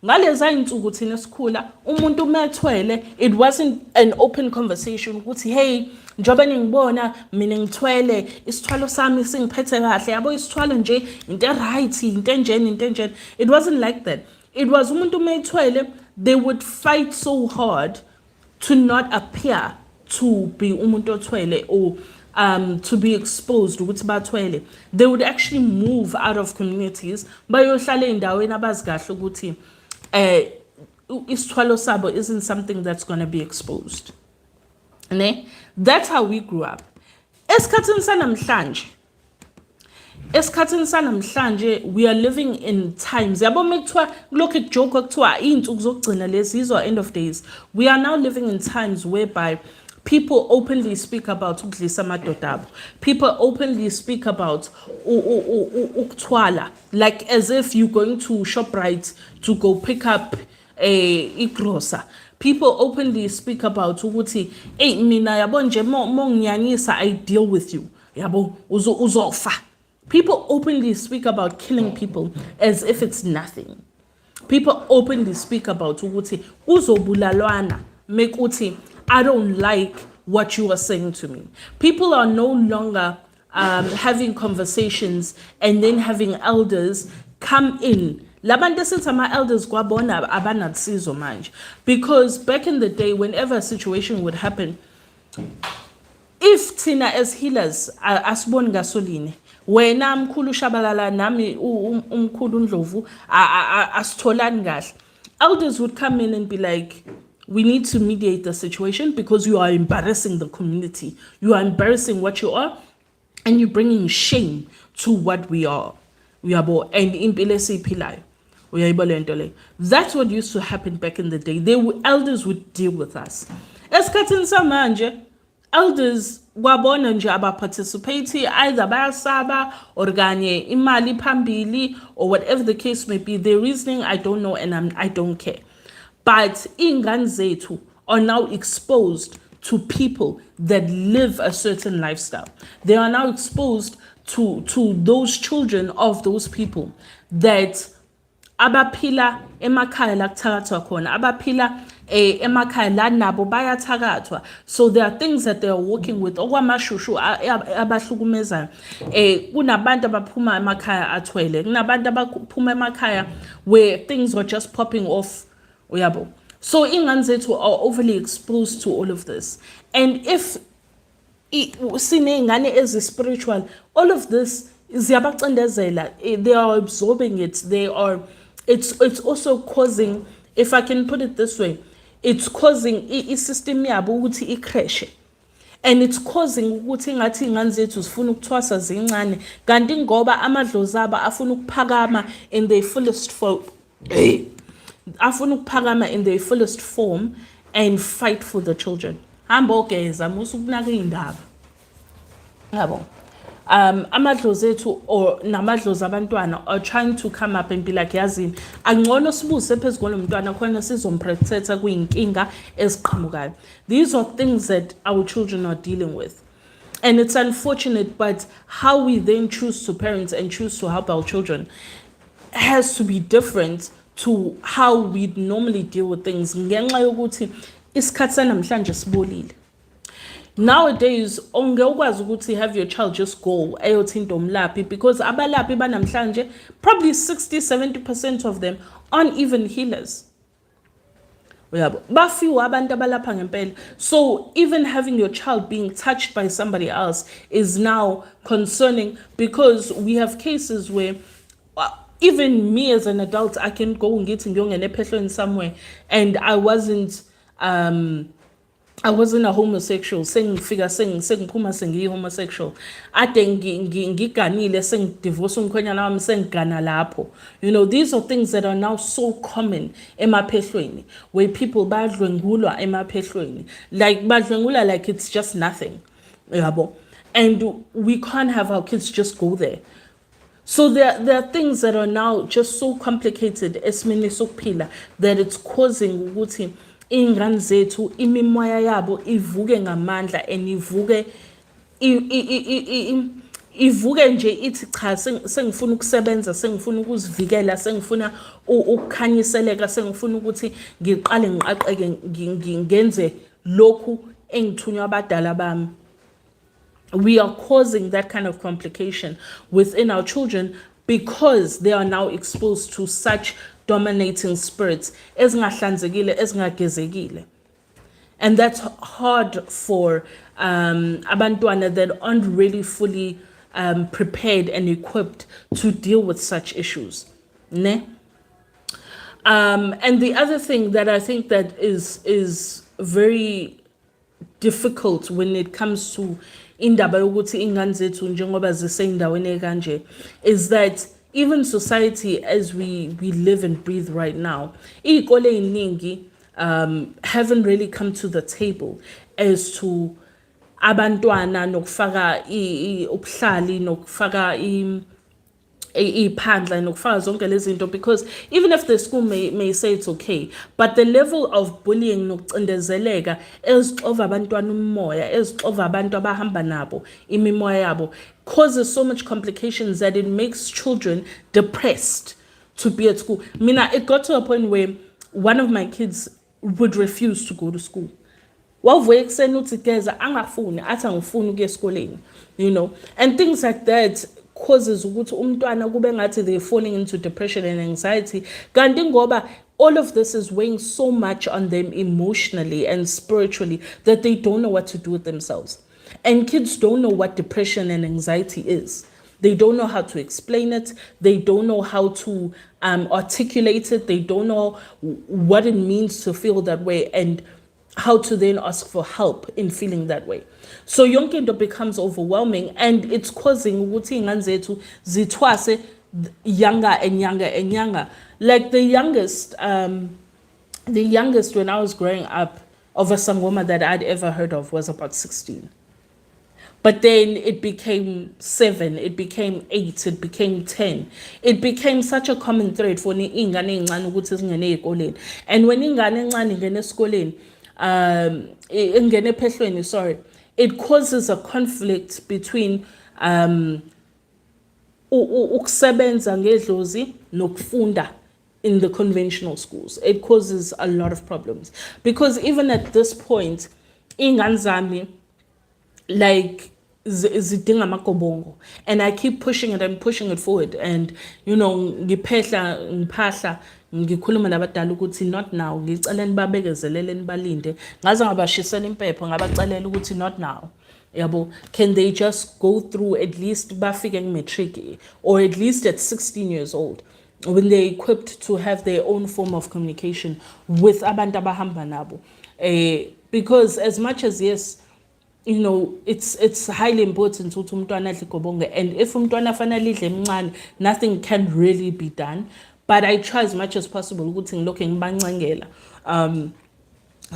Ngaleza insuku thina sikhula umuntu methwele, it wasn't an open conversation ukuthi hey njoba ningibona mina ngithwele isithwalo sami singiphethe kahle yabo isithwalo nje into right into enjeni. It wasn't like that. It was umuntu methwele, they would fight so hard to not appear to be umuntu othwele, or to be exposed ukuthi bathwele. They would actually move out of communities bayohlala endaweni abazi kahle ukuthi isithwalo sabo isn't something that's going to be exposed. Ne? That's how we grew up. Esikhathini sanamhlanje, we are living in times. Yabo mekuthiwa look at joke kuthiwa iy'nsuku zokugcina lezi izo end of days. We are now living in times whereby people openly speak about ukudlisa amadoda abo. People openly speak about ukuthwala, like as if you're going to ShopRite to go pick up a grocer. People openly speak about ukuthi hey mina yabo nje monginyanyisa I deal with you. Yabo uzofa. People openly speak about killing people as if it's nothing. People openly speak about ukuthi uzobulalwana mekuthi I don't like what you are saying to me. People are no longer having conversations and then having elders come in. Labantu esithi ama-elders kwabona abanasizo manje. Because back in the day, whenever a situation would happen, if Tina as healers asiboni ngasoline, wena mkhulu Shabalala nami umkhulu Ndlovu asitholani kahle. Elders would come in and be like, we need to mediate the situation because you are embarrassing the community. You are embarrassing what you are, and you're bringing shame to what we are. And impilo esiyiphilayo. Uyayibona lento le. That's what used to happen back in the day. Elders would deal with us. Esikhathini samanje, elders wabona nje abaparticipate either bayasaba or kanye imali phambili or whatever the case may be. Their reasoning I don't know, and I don't care. But ingane zethu are now exposed to people that live a certain lifestyle. They are now exposed to those children of those people that abaphila emakhaya la kuthakathwa khona, abaphila emakhaya la nabo bayathakathwa. So there are things that they are working with okwamashushu abahlukumezayo. Kunabantu abaphuma emakhaya athwele, kunabantu abaphuma emakhaya where things are just popping off. Uyabo. So ingane zethu are overly exposed to all of this. And if sinengane as spiritual, all of this ziyabacindezela, they are absorbing it. It's also causing, if I can put it this way, it's causing system yabo ukuthi icrash. And it's causing ukuthi ngathi ingane zethu zifuna ukuthwasa zincane kanti ngoba amadlozi abo afuna ukuphakama in their fullest form. Afuna ukuphakama in their fullest form and fight for the children. Hamba ogeza musu kunaka indaba. Yabo. Amadlozi ethu or namadlozi abantwana are trying to come up and be like, yazini angcono sibuse phezulu kwalo mntwana khona sizomprotecta kuyinkinga eziqhamukayo. These are things that our children are dealing with. And it's unfortunate, but how we then choose to parent and choose to help our children has to be different to how we normally deal with things. Ngenxa yokuthi isikhathi sanamhlanje sibolile. Nowadays, ungekwazi ukuthi have your child just go ayothinta umlaphi because abalaphi banamhlanje probably 60-70% of them aren't even healers. Uyabo. Bafiwa abantu abalapha ngempela. So even having your child being touched by somebody else is now concerning because we have cases where even me as an adult, I can go and get in somewhere, and I wasn't a homosexual. Saying puma homosexual. I think ngiganile sing divorce umkhwenyana wami sengigana lapho. You know, these are things that are now so common emaphehlweni, where people badlwengulwa emaphehlweni. Like badlwengula like it's just nothing. And we can't have our kids just go there. So there are things that are now just so complicated that it's causing ukuthi ingane zethu imimoya yabo ivuke ngamandla and ivuke nje ithi cha sengifuna ukusebenza, sengifuna ukuzivikela, sengifuna ukukhanyiseleka, sengifuna ukuthi ngiqale ngiqaqeke ngenze lokhu engithunywa abadala bami. We are causing that kind of complication within our children because they are now exposed to such dominating spirits. And that's hard for abantwana that aren't really fully prepared and equipped to deal with such issues. Ne? And the other thing that I think that is very difficult when it comes to indaba yokuthi ingane zethu njengoba ziseyindaweni ekanje is that even society as we live and breathe right now, iy'kole ey'ningi haven't really come to the table as to abantwana nokufaka ubuhlali nokufaka iphandla nokufaka zonke lezi zinto, because even if the school may say it's okay, but the level of bullying nokucindezeleka ezixova abantwana umoya, ezixova abantu abahamba nabo imimoya yabo causes so much complications that it makes children depressed to be at school. Mina, it got to a point where one of my kids would refuse to go to school. Wavuye ekuseni uthi geza angafuni athi angifuni ukuya esikoleni, you know, and things like that causes ukuthi umntwana kube ngathi they're falling into depression and anxiety kanti ngoba all of this is weighing so much on them emotionally and spiritually that they don't know what to do with themselves. And kids don't know what depression and anxiety is. They don't know how to explain it. They don't know how to articulate it. They don't know what it means to feel that way and how to then ask for help in feeling that way. So yonke into becomes overwhelming, and it's causing ukuthi iy'ngane zethu zithwase younger and younger and younger. Like the youngest when I was growing up of a sangoma that I'd ever heard of was about 16. But then it became 7, it became 8, it became 10. It became such a common thread for ingane encane ukuthi zingene ezikoleni. And when ingane encane ingene esikoleni, ingene ephehlweni, sorry, it causes a conflict between ukusebenza ngedlozi nokufunda in the conventional schools. It causes a lot of problems because even at this point, ingane zami like zidinga amakobongo, and I keep pushing it and pushing it forward, and ngiphahla ngikhuluma nabadala ukuthi not now, ngicela nibabekezelele nibalinde, ngaze ngabashisela impepho ngabacelela ukuthi not now. Yabo, can they just go through at least bafike matric, or at least at 16 years old when they're equipped to have their own form of communication with abantu abahamba nabo. Because as much as yes, it's highly important ukuthi umntwana adle igobongo, and if umntwana fanele idle emncane, nothing can really be done, but I try as much as possible ukuthi ngilokho ngibancengela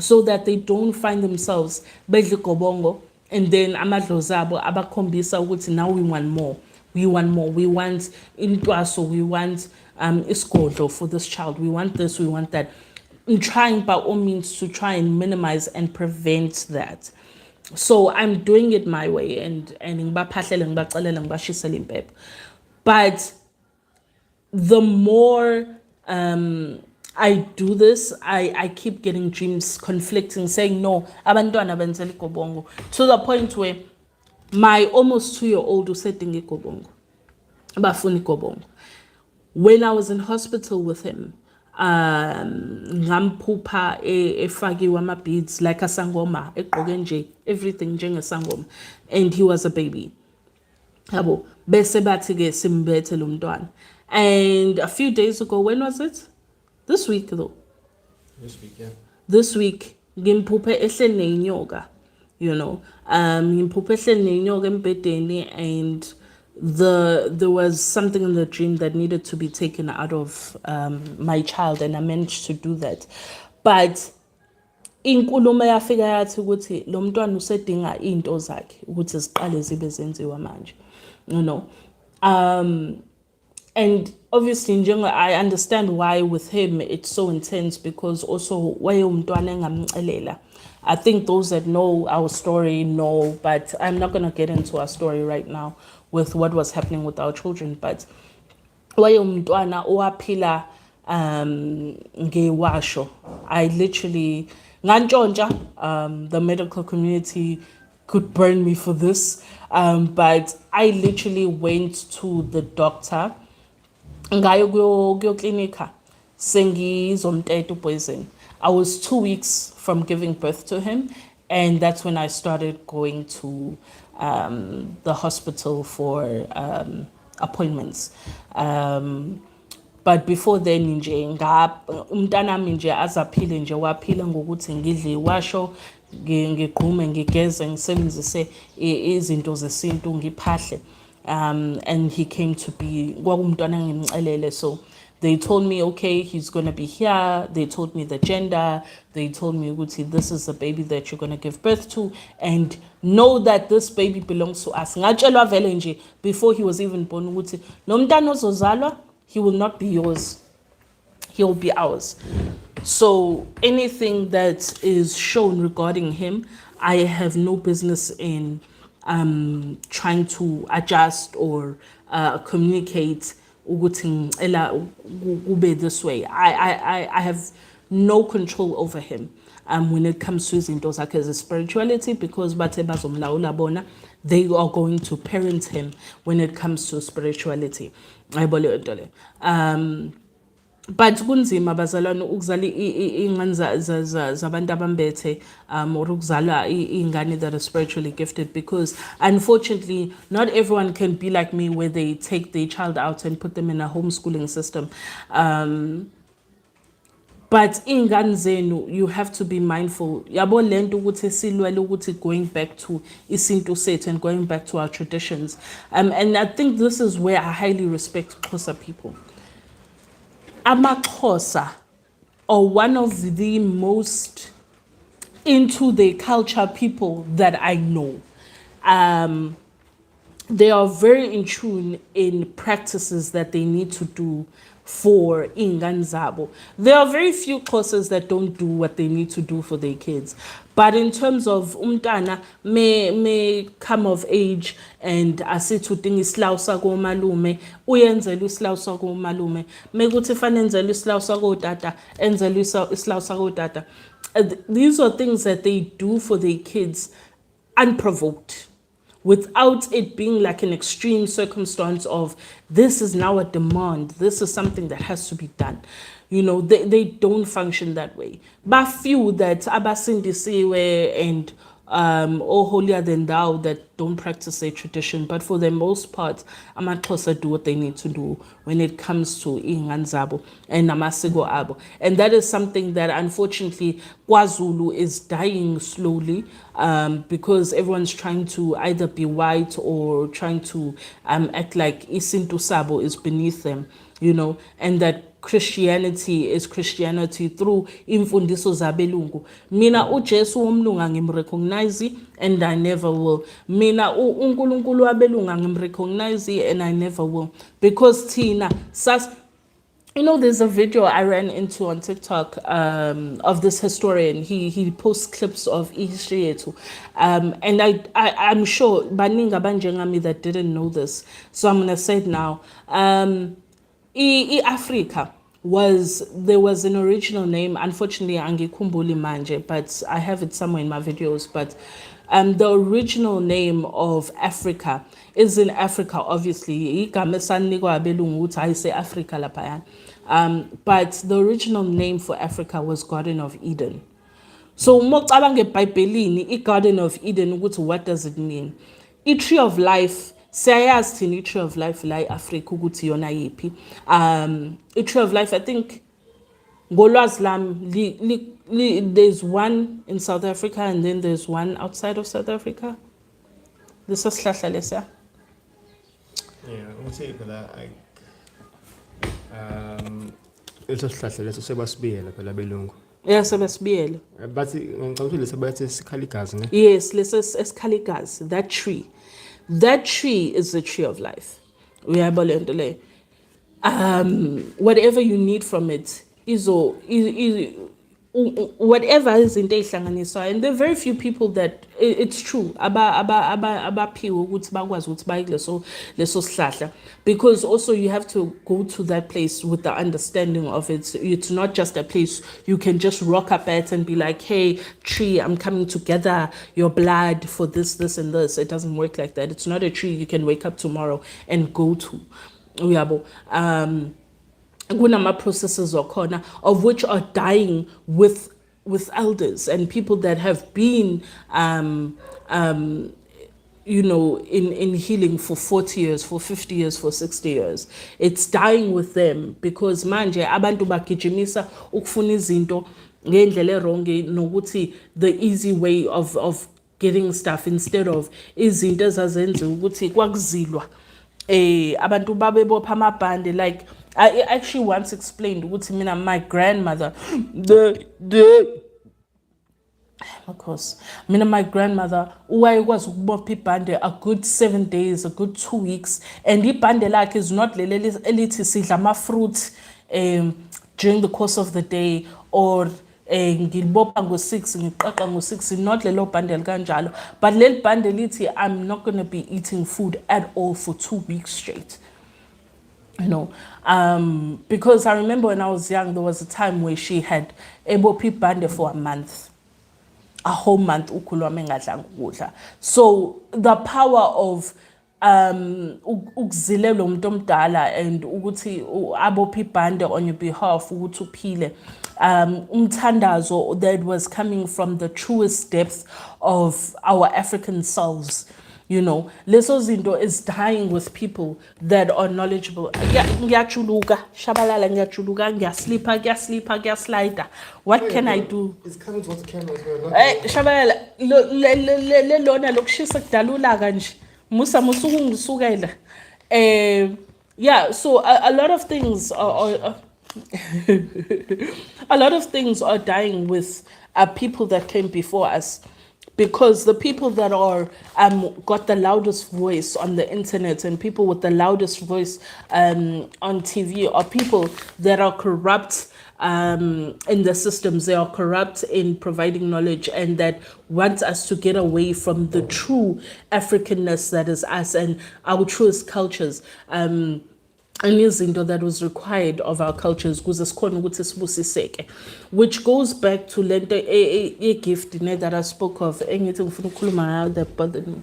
so that they don't find themselves bedle igobongo and then amadlozi abo abakhombisa ukuthi now we want more, we want intwaso, we want isigodlo for this child, we want this, we want that. I'm trying by all means to try and minimize and prevent that. So I'm doing it my way, and but the more I do this, I keep getting dreams conflicting, saying no, abantwana benzela igobongo, to the point where my almost 2-year-old said igobongo, bafuna igobongo. When I was in hospital with him, ngamphupha efakiwe ama-beads like a sangoma, egqoke nje everything njengesangoma, and he was a baby. Yabo, bese bathi ke simbethe lo mntwana. And a few days ago, when was it? This week though. This week, yeah. This week, ngimphuphe ehleli neyinyoka, ngimphuphe ehleli neyinyoka embedeni, and there was something in the dream that needed to be taken out of my child, and I managed to do that. But inkulumo yafika yathi ukuthi lo mntwana usedinga into zakhe ukuthi ziqale zibe zenziwa manje, and obviously I understand why with him it's so intense, because also waye umntwana engamcelela. I think those that know our story know, but I'm not going to get into our story right now with what was happening with our children. But waye umntwana owaphila ngewasho, I literally ngantshontsha, the medical community could burn me for this, but I literally went to the doctor ngayo kuyoklinika sengizomteta poison. I was 2 weeks from giving birth to him, and that's when I started going to the hospital for appointments. But before then nje umntanami nje azaphile nje waphila ngokuthi ngidle iwasho, ngigqume, ngigeze, ngisebenzise izinto zesintu, ngiphahle. And he came to be kwakumntwana ngimcelele. So they told me, okay, he's going to be here. They told me the gender. They told me, Uguti, this is the baby that you're going to give birth to. And know that this baby belongs to us. Ngatshelwa vele nje before he was even born, Uguti, lo mntana ozozalwa, he will not be yours. He will be ours. So anything that is shown regarding him, I have no business in trying to adjust or communicate this way. I have no control over him when it comes to izinto zakhe as a spirituality, because they are going to parent him when it comes to spirituality. but kunzima bazalwane ukuzala iy'ngane zabantu abambethe or ukuzala iy'ngane that are spiritually gifted, because unfortunately not everyone can be like me where they take their child out and put them in a homeschooling system. But ingane zenu, you have to be mindful. Yabo lento ukuthi silwele ukuthi going back to isintu sethu and going back to our traditions. And I think this is where I highly respect Xhosa people. AmaXhosa are one of the most into their culture people that I know. They are very in tune in practices that they need to do for ingane zabo. There are very few Xhosas that don't do what they need to do for their kids. But in terms of umntana may come of age and asithi udinga isilawu sako malume, uyenzela isilawu sako malume. Mekuthi fanele enzela isilawu sako tata, enzela isilawu sako tata. These are things that they do for their kids unprovoked, without it being like an extreme circumstance of this is now a demand, this is something that has to be done. You know, they don't function that way. But few that abasindisiwe and or holier than thou that don't practice their tradition. But for the most part, AmaXhosa do what they need to do when it comes to ingane zabo and namasiko abo. And that is something that unfortunately KwaZulu is dying slowly, because everyone's trying to either be white or trying to act like isintu sabo is beneath them, you know, and that Christianity is Christianity through imfundiso zabelungu. Mina uJesu womlungu angimrecognize and I never will. Mina uNkulunkulu wabelungu angimrecognize and I never will. Because Tina sas, you know, there's a video I ran into on TikTok of this historian. He posts clips of history yetu. And I'm sure baninga banjengami that didn't know this. So I'm gonna say it now. Africa there was an original name, unfortunately angikhumbuli manje, but I have it somewhere in my videos. But the original name of Africa is in Africa, obviously. Igama esanikwa abelungu ukuthi ayise Africa laphaya. But the original name for Africa was Garden of Eden. So mocabanga eBhayibhelini iGarden of Eden ukuthi what does it mean? Tree of life. Siyayazi thina Tree of Life la eAfrica ukuthi yona yiphi. Tree of Life, I think ngolwazi lami there's one in South Africa and then there's one outside of South Africa. This is sihlahla lesa. Yeah, ukuthi phela leso sihlahla leso sebasibiyela phela belungu. Yeah, sebasibiyela. But ngicabanga ukuthi lesa bathi sikhaligazi ne? Yes, lesa esikhaligazi, that tree. That tree is the tree of life. Whatever you need from it is whatever is in the. And there are very few people that it's true because also you have to go to that place with the understanding of it. It's not just a place you can just rock up at and be like, hey tree, I'm coming to gather your blood for this and this. It doesn't work like that. It's not a tree you can wake up tomorrow and go to. Kunama processes okhona of which are dying with elders and people that have been you know, in healing for 40 years, for 50 years, for 60 years. It's dying with them because manje abantu bagijimisa ukufuna izinto ngendlela wrong nokuthi the easy way of getting stuff instead of izinto ezazenze ukuthi kwakuzilwa abantu babebopha amabhande. Like I actually once explained ukuthi mina my grandmother my grandmother wayekwazi ukubopha ibhande a good 7 days, a good 2 weeks, and ibhande lakhe is not leli elithi sidla ama fruit during the course of the day or ngilibopha ngo-6 ngiqaqa ngo-6, not lelo bundle kanjalo, but leli bundle lithi I'm not going to be eating food at all for 2 weeks straight. You know, because I remember when I was young, there was a time where she had ebopha ibhande for a month, a whole month ukhuluma engadlanga ukudla. So the power of ukuzilela umuntu omdala and ukuthi abophe ibhande on your behalf ukuthi uphile, umthandazo that was coming from the truest depth of our African selves. You know, leso zinto is dying with people that are knowledgeable. Ngiyachuluka, shabalala ngiyachuluka, ngiyaslipa, what can I do? It's coming towards the camera as well. Hey, shabalala, lona lokushisa kudala ulaka nje. Musa ukungisukela. Yeah, so a lot of things are a lot of things are dying with people that came before us, because the people that are got the loudest voice on the internet and people with the loudest voice on TV are people that are corrupt in the systems. They are corrupt in providing knowledge, and that want us to get away from the true Africanness that is us and our truest cultures. And izinto that was required of our cultures kuze sikhona ukuthi sibusiseke, which goes back to lento gift that I spoke of engithi ngifuna ukukhuluma ngayo that bothered me.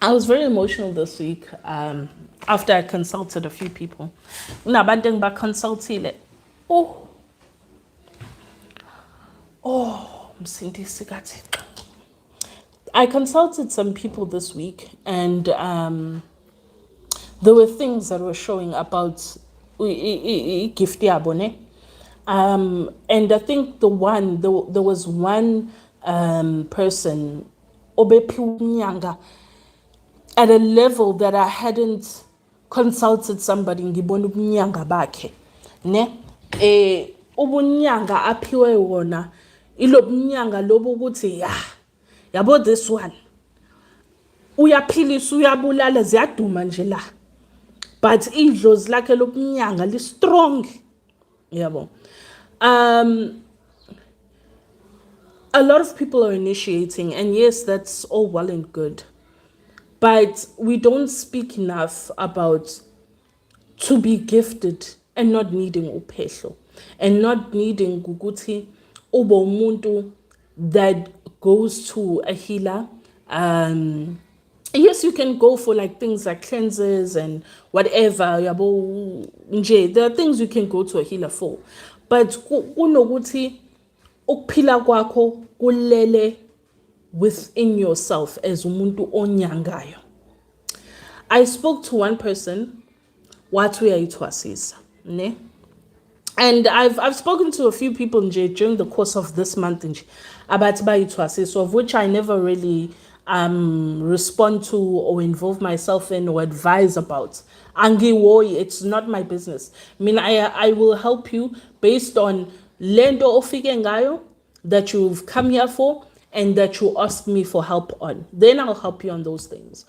I was very emotional this week after I consulted a few people. Kunabantu engibaconsultile. Msindisi kaThixo. I consulted some people this week, and there were things that were showing about gift yabo ne. And I think there was one person obephiwa unyanga at a level that I hadn't consulted somebody ngibona ubunyanga bakhe ne. Ubunyanga aphiwe wona ilobunyanga lobu ukuthi yabo this one uyaphilisa uyabulala ziyaduma nje la, but idlozi lakhe lobunyanga li strong yabo. A lot of people are initiating, and yes, that's all well and good, but we don't speak enough about to be gifted and not needing uphehlo, and not needing guguti ube umuntu that goes to a healer. Yes, you can go for like things like cleanses and whatever. There are things you can go to a healer for, but kunokuthi ukuphila kwakho kulele within yourself as umuntu onyangayo. I spoke to one person, wathi uyayithwasisa, ne? And I've spoken to a few people during the course of this month about bayithwasisa, of which I never really respond to or involve myself in or advise about. Angiwoyi, it's not my business. I mean, I will help you based on lendo ofike ngayo that you've come here for and that you ask me for help on. Then I'll help you on those things.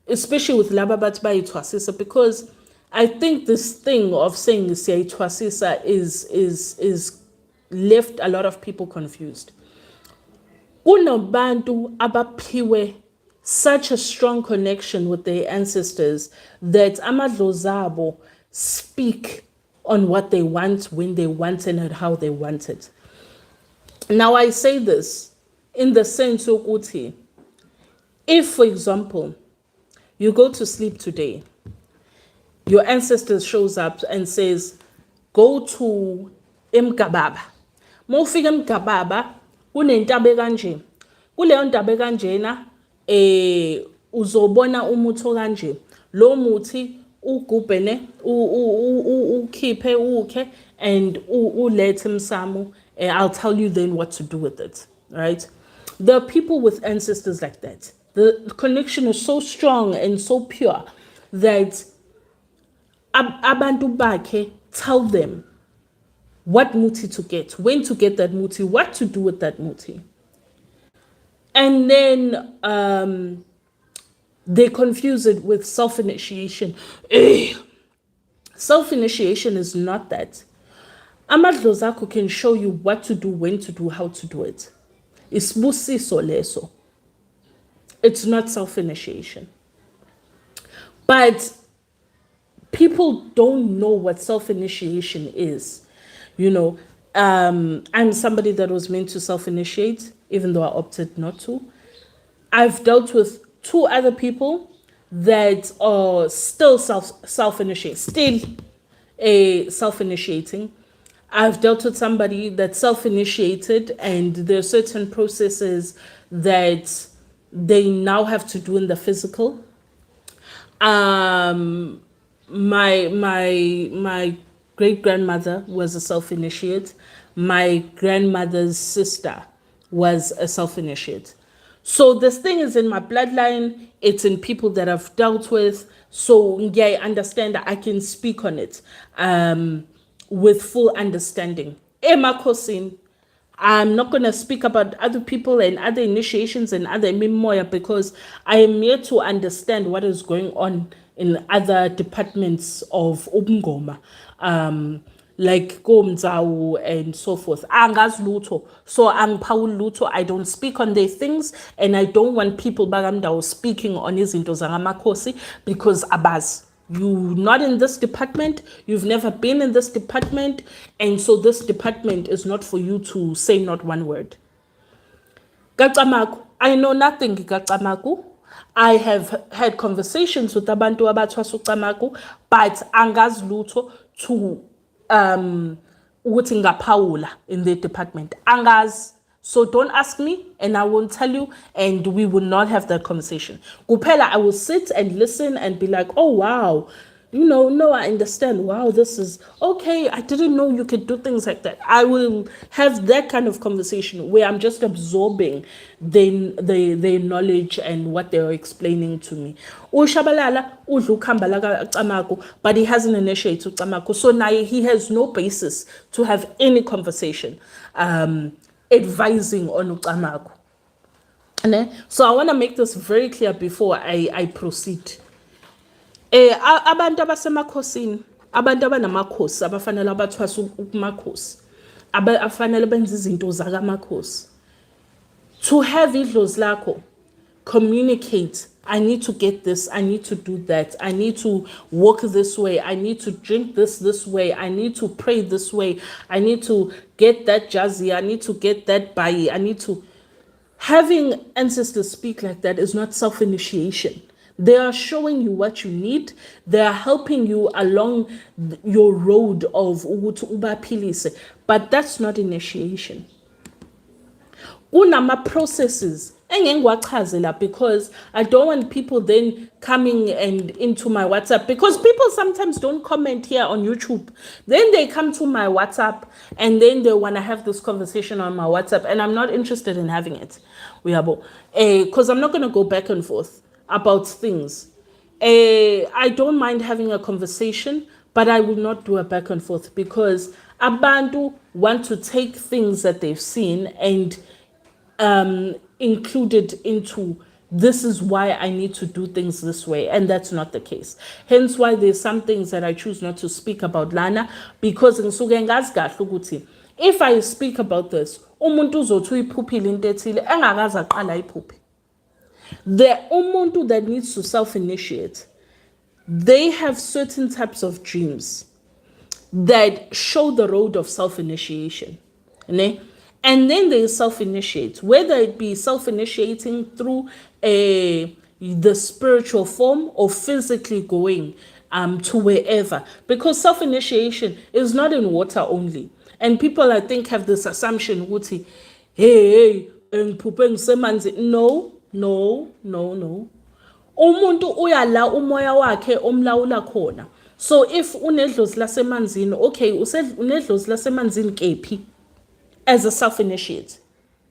Especially with laba bathi bayithwasisa, because I think this thing of saying siyayithwasisa is left a lot of people confused. Kunabantu abaphiwe such a strong connection with their ancestors that amadlozabo speak on what they want, when they want, and how they want it. Now I say this in the sense of ukuthi, if for example you go to sleep today, your ancestors shows up and says, go to Mgababa. Mofika Mgababa, kunentabe kanje. Kuleyo ntabe kanjena uzobona umuthi kanje. Lo muthi ugubhene ukhiphe ukhe and ulethe emsamo. I'll tell you then what to do with it, right? There are people with ancestors like that. The connection is so strong and so pure that abantu bakhe tell them what muti to get, when to get that muti, what to do with that muti. And then they confuse it with self-initiation. Self-initiation is not that. Amadlozako can show you what to do, when to do, how to do it. It's busiso leso. It's not self-initiation. But people don't know what self-initiation is. You know, I'm somebody that was meant to self-initiate, even though I opted not to. I've dealt with 2 other people that are still self-initiating, still self-initiating. I've dealt with somebody that's self-initiated, and there are certain processes that they now have to do in the physical. My great grandmother was a self-initiate. My grandmother's sister was a self-initiate. So this thing is in my bloodline. It's in people that I've dealt with. So yeah, I understand that I can speak on it with full understanding. Makhosi, I'm not going to speak about other people and other initiations and other mimoya, because I am here to understand what is going on in other departments of Ubungoma, like Komzau and so forth. Angazi lutho. So angiphawu lutho. I don't speak on their things, and I don't want people bakamdawo speaking on izinto zakamakhosi, because abaz. You're not in this department, you've never been in this department, and so this department is not for you to say not one word. Gacamaku, I know nothing, Gacamaku. I have had conversations with abantu abathwasa ucamaku, but angazi lutho to ukuthi ngaphawula in the department. Angazi. So don't ask me, and I won't tell you, and we will not have that conversation. Kupela, I will sit and listen and be like, oh wow, no, I understand. Wow, this is okay. I didn't know you could do things like that. I will have that kind of conversation where I'm just absorbing the knowledge and what they're explaining to me. Ushabalala udlu khamba Camaku, but he hasn't initiated Camaku. So now he has no basis to have any conversation. Advising on ucamaku. So I want to make this very clear before I proceed. Abantu abasemakhosini, abantu abanamakhosi abafanele abathwasa ukumakhosi, afanele benze izinto zakamakhosi. To have idlozi lakho, communicate. I need to get this, I need to do that, I need to walk this way, I need to drink this way, I need to pray this way, I need to get that jazzy, I need to get that bayi, I need to. Having ancestors speak like that is not self-initiation. They are showing you what you need. They are helping you along your road of ukuthi ubaphilise, but that's not initiation. Unama processes because I don't want people then coming and into my WhatsApp, because people sometimes don't comment here on YouTube. Then they come to my WhatsApp and then they want to have this conversation on my WhatsApp, and I'm not interested in having it. Because I'm not going to go back and forth about things. I don't mind having a conversation, but I will not do a back and forth, because abantu want to take things that they've seen and included into this is why I need to do things this way, and that's not the case. Hence why there's some things that I choose not to speak about lana, because if I speak about this, umuntu uzothi uyiphuphile into ethile engakaze aqala iphuphe. The umuntu that needs to self-initiate, they have certain types of dreams that show the road of self-initiation. And then they self-initiate, whether it be self-initiating through the spiritual form or physically going to wherever. Because self-initiation is not in water only. And people, I think, have this assumption, hey, no. Umuntu uyala umoya wakhe omlawula khona. So if unedlozi lasemanzini, okay, unedlozi lasemanzini kephi? As a self-initiate,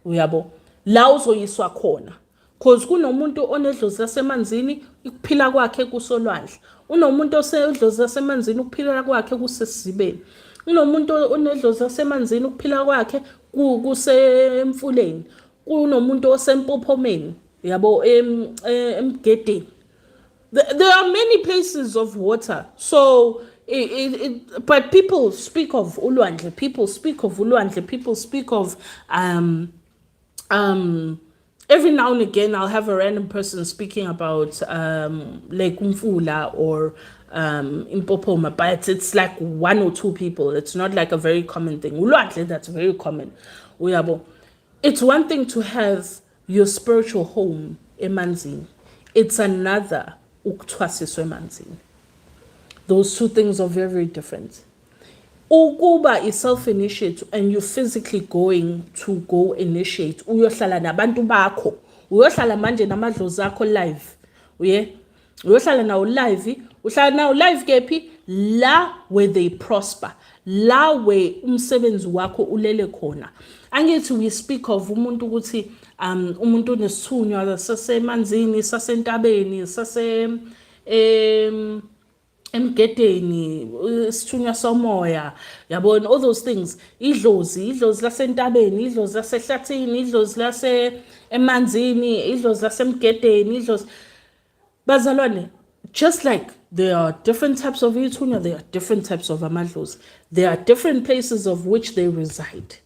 uyabo, la uzoyiswa khona. Because kunomuntu onedlozi lasemanzini ukuphila kwakhe kusolwandle. Unomuntu onedlozi lasemanzini ukuphila kwakhe kusesizibeni. Unomuntu onedlozi lasemanzini ukuphila kwakhe kusemfuleni. Kunomuntu osempophomeni, yabo, emgedeni. There are many places of water. So but people speak of ulwandle, people speak of every now and again I'll have a random person speaking about Lake Umfula or Impopoma, but it's like 1 or 2 people. It's not like a very common thing. Ulwandle, that's very common. It's one thing to have your spiritual home emanzini. It's another ukuthwasiswa emanzini. Those two things are very, very different. Ukuba is self-initiate and you're physically going to go initiate, uyohlala nabantu bakho, uyohlala manje namadlozi akho live, uyohlala nawo live, uhlala nawo live kephi, la where they prosper, la where umsebenzi wakho ulele khona. Angithi we speak of umuntu ukuthi umuntu unesithunywa sasemanzini, sasentabeni, emgedeni, isithunywa somoya, yabona, all those things. Idlozi lasentabeni, idlozi lasehlathini, idlozi emanzini, idlozi lasemgedeni, idlozi. Bazalwane, just like there are different types of ithunywa, there are different types of amadlozi. There are different places of which they reside.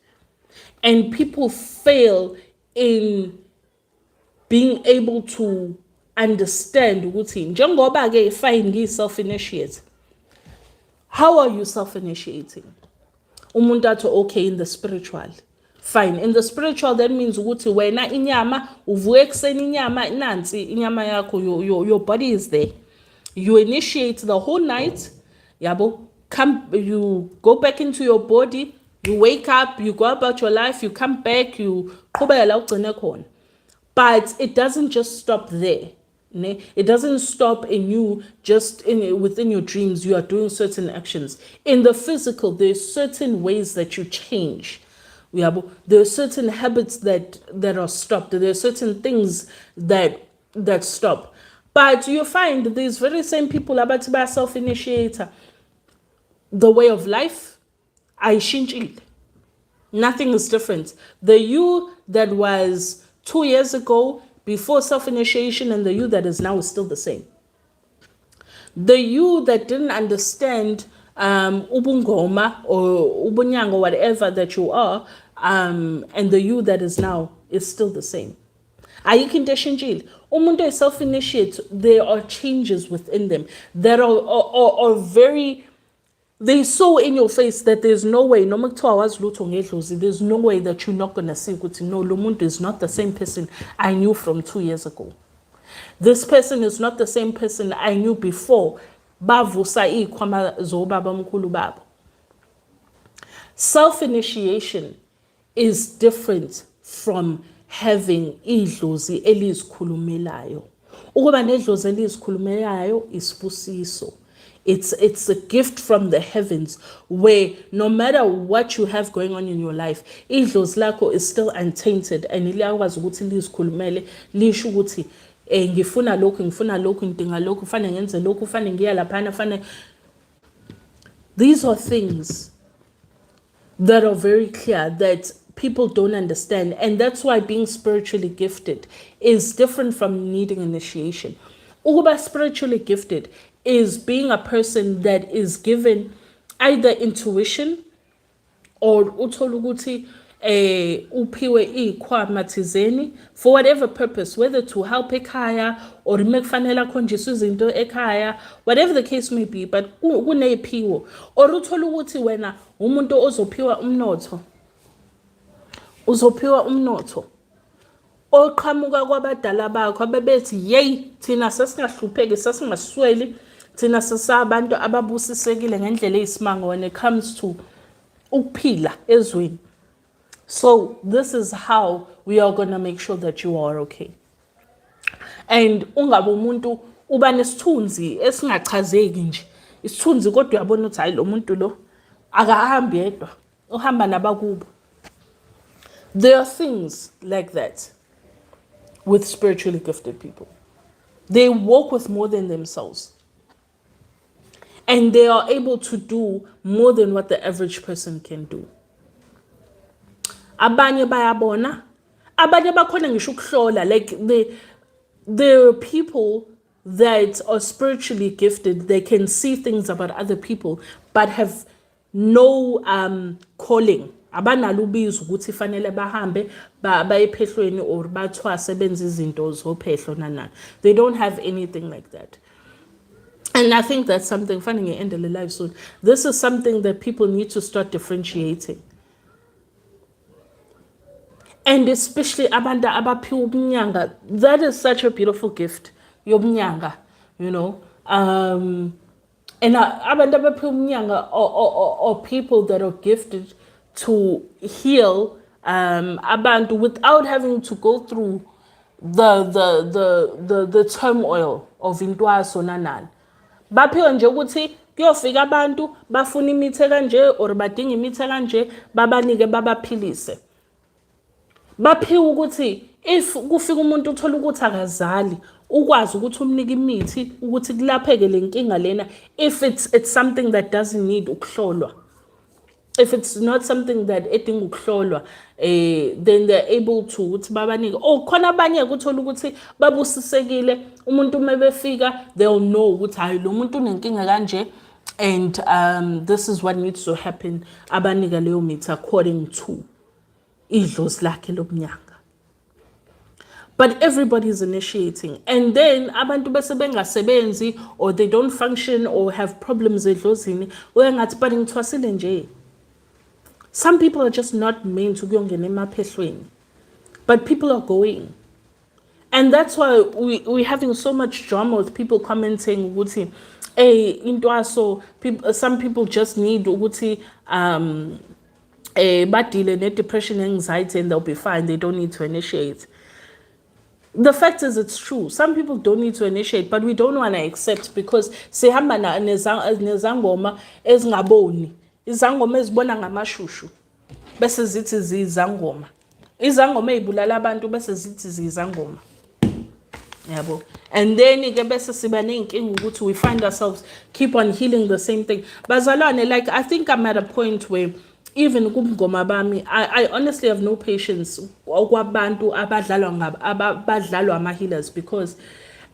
And people fail in being able to understand ukuthi njengoba ke fine ngiyi-self-initiate. How are you self-initiating? Umuntu athi okay in the spiritual. Fine. In the spiritual, that means ukuthi wena inyama uvuka ekuseni inyama nansi inyama yakho, your body is there. You initiate the whole night. Yabo, you go back into your body, you wake up, you go about your life, you come back, you qhubekela ugcine khona. But it doesn't just stop there. It doesn't stop in you just within your dreams. You are doing certain actions. In the physical, there's certain ways that you change. There are certain habits that are stopped. There are certain things that stop. But you find these very same people about to be self-initiator. The way of life, ayishintshile. Nothing is different. The you that was 2 years ago before self-initiation and the you that is now is still the same. The you that didn't understand ubungoma or ubunyanga, whatever that you are, and the you that is now is still the same. Ayikho into eshintshile. Umuntu self-initiate, there are changes within them that are very, they so in your face that there's no way, no there's no way that you're not going to see ukuthi no, lo muntu is not the same person I knew from 2 years ago. This person is not the same person I knew before. Bavusa ikhwama zobaba mkhulu babo. Self-initiation is different from having idlozi elizikhulumelayo. Ukuba nedlozi elizikhulumelayo isibusiso. It's a gift from the heavens where no matter what you have going on in your life, idlozi lakho is still untainted and liyakwazi ukuthi lizikhulumele lisho ukuthi ngifuna lokhu ngidinga lokhu kufanele ngenze lokhu kufanele ngiya laphana kufanele. These are things that are very clear that people don't understand, and that's why being spiritually gifted is different from needing initiation. Ukuba spiritually gifted is being a person that is given either intuition or uthola ukuthi uphiwe ikhwama thizeni for whatever purpose, whether to help ekhaya or mekufanele akhonjiswe izinto ekhaya, whatever the case may be, but kunephiwo. Or uthola ukuthi wena umuntu ozophiwa umnotho oqhamuka kwabadala bakho abebethi yey thina sesingahlupheki sesingasweli, thina sesabantu ababusisekile ngendlela eyisimanga when it comes to ukuphila ezweni. So this is how we are going to make sure that you are okay. And ungabe umuntu uba nesithunzi esingachazeki nje, isithunzi kodwa uyabona ukuthi hayi lo muntu lo akahambi yedwa, uhamba nabakubo. There are things like that with spiritually gifted people. They walk with more than themselves. And they are able to do more than what the average person can do. Abanye bayabona, abanye bakhona ngisho ukuhlola, like there are people that are spiritually gifted. They can see things about other people but have no calling. Abanalo ubizo ukuthi fanele bahambe baye ephehlweni or bathwase benze izinto zophehlo nana. They don't have anything like that. And I think that's something funny in the life soon. This is something that people need to start differentiating. And especially abantu abaphiwa ubunyanga, that is such a beautiful gift, yobunyanga, you know. And abantu abaphiwa ubunyanga are people that are gifted to heal abantu without having to go through the turmoil of intwaso nanani. Baphiwa nje ukuthi kuyofika abantu bafuna imithi kanje or badinga imithi kanje babanike babaphilise. Baphiwa ukuthi if kufika umuntu uthola ukuthi akazali ukwazi ukuthi umnike imithi ukuthi kulapheke lenkinga lena if it's something that doesn't need ukuhlolwa. If it's not something that edinga ukuhlolwa then they're able to ukuthi babanike khona abanye ukuthola ukuthi babusisekile umuntu mebefika they'll know ukuthi hayi lo muntu unenkinga kanje and this is what needs to happen abanika leyo mithi according to idlozi lakhe lobunyanga. But everybody is initiating, and then abantu bese bengasebenzi or they don't function or have problems edlozini uyangathi bani ngithwasile nje. Some people are just not meant to kuyongena emaphehlweni, but people are going. And that's why we're having so much drama with people commenting ukuthi hey intwaso some people just need ukuthi badile ne-depression and anxiety and they'll be fine, they don't need to initiate. The fact is it's true, some people don't need to initiate, but we don't want to accept because sihamba nezangoma ezingaboni, izangoma ezibona ngamashushu bese zithi zizangoma, izangoma ezibulala abantu bese zithi zizangoma, yabo. And then ke bese siba nenkinga ukuthi we find ourselves keep on healing the same thing. Bazalwane, like I think I'm at a point where even kubungoma bami I honestly have no patience kwabantu abadlalwa ama-healers, because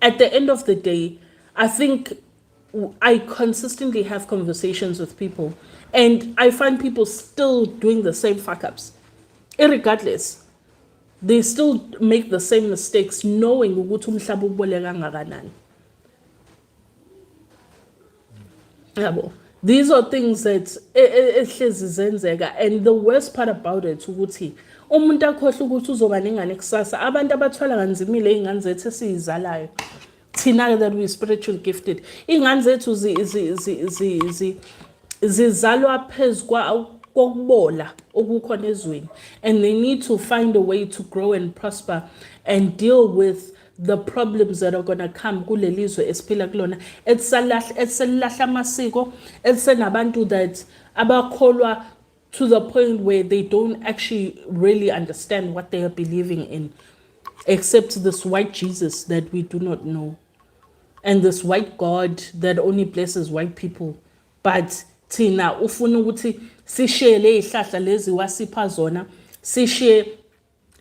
at the end of the day I think I consistently have conversations with people and I find people still doing the same fuck-ups. Irregardless, they still make the same mistakes knowing ukuthi umhlaba uboleka kangakanani. Yabo. These are things that ehlezi zenzeka, and the worst part about it ukuthi umuntu akhohle ukuthi uzoba nengane kusasa. Abantu abathwala kanzimile izingane zethu esizalayo thina that we spiritual gifted, izingane zethu zizalwa phezulu kokubola okukhona ezweni, and they need to find a way to grow and prosper and deal with the problems that are going to come kulelizwe esiphila kulona. Etselahla amasiko, etsenabantu that abakholwa to the point where they don't actually really understand what they are believing in, except this white Jesus that we do not know, and this white God that only blesses white people. But tina ufuna ukuthi sishare lezihlahla lezi wasipha zona, sishare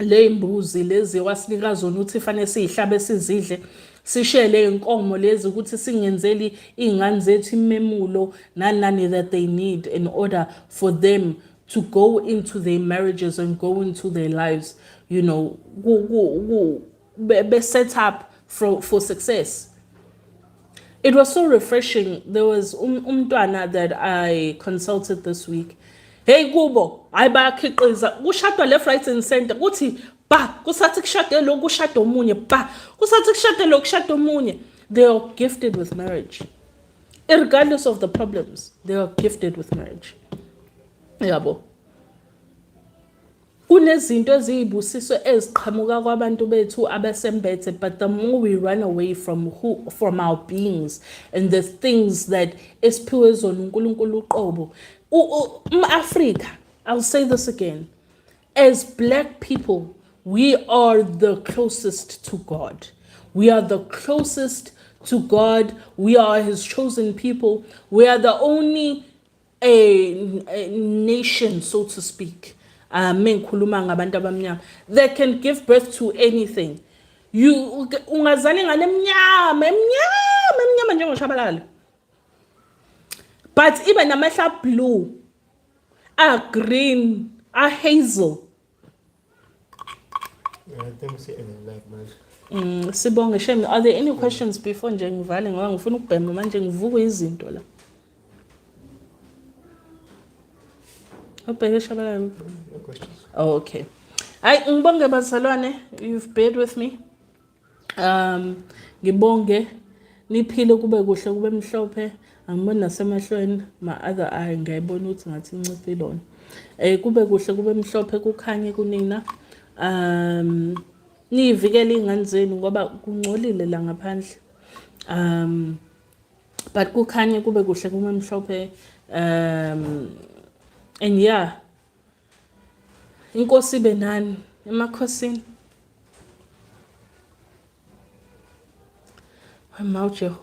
le mbuzi lezi wasinika zona uthi fanele sizihlabe sizidle, sishare le inkomo lezi ukuthi singenzeli izingane zethu imemulo nani that they need in order for them to go into their marriages and go into their lives, you know, be set up for success. It was so refreshing. There was umntwana that I consulted this week. Hey Kubo, ayibakhiqiza kushadwa left right and center kuthi ba kusathi kushade lo kushade omunye ba kusathi kushade lo kushade omunye. They are gifted with marriage. Regardless of the problems, they are gifted with marriage. Yabo. Kunezinto eziyibusiso eziqhamuka kwabantu bethu abasembethe, but the more we run away from our beings and the things that esiphiwe zona uNkulunkulu uqobo. Africa, I'll say this again, as black people, we are the closest to God. We are the closest to God. We are his chosen people. We are the only a nation, so to speak, that can give birth to anything. You ungazali ngane emnyama njengoshabalala. But even amehla blue, green, hazel. Sibonge Shem, are there any questions before nje ngivale ngoba ngifuna ukubhema manje ngivuke izinto la. Okay. Hayi ngibonge bazalwane, you've bared with me. Ngibonge niphile kube kuhle kube mhlophe. Angiboni nasemahlweni, my other eye ngiyayibona ukuthi ngathi inciphe lona. Kube kuhle kube mhlophe kukhanye kunina. Nivikele izingane zenu ngoba kungcolile la ngaphandle. But kukhanye kube kuhle kube mhlophe. And yeah, inkosi ibe nani emakhosini. MawuJehova.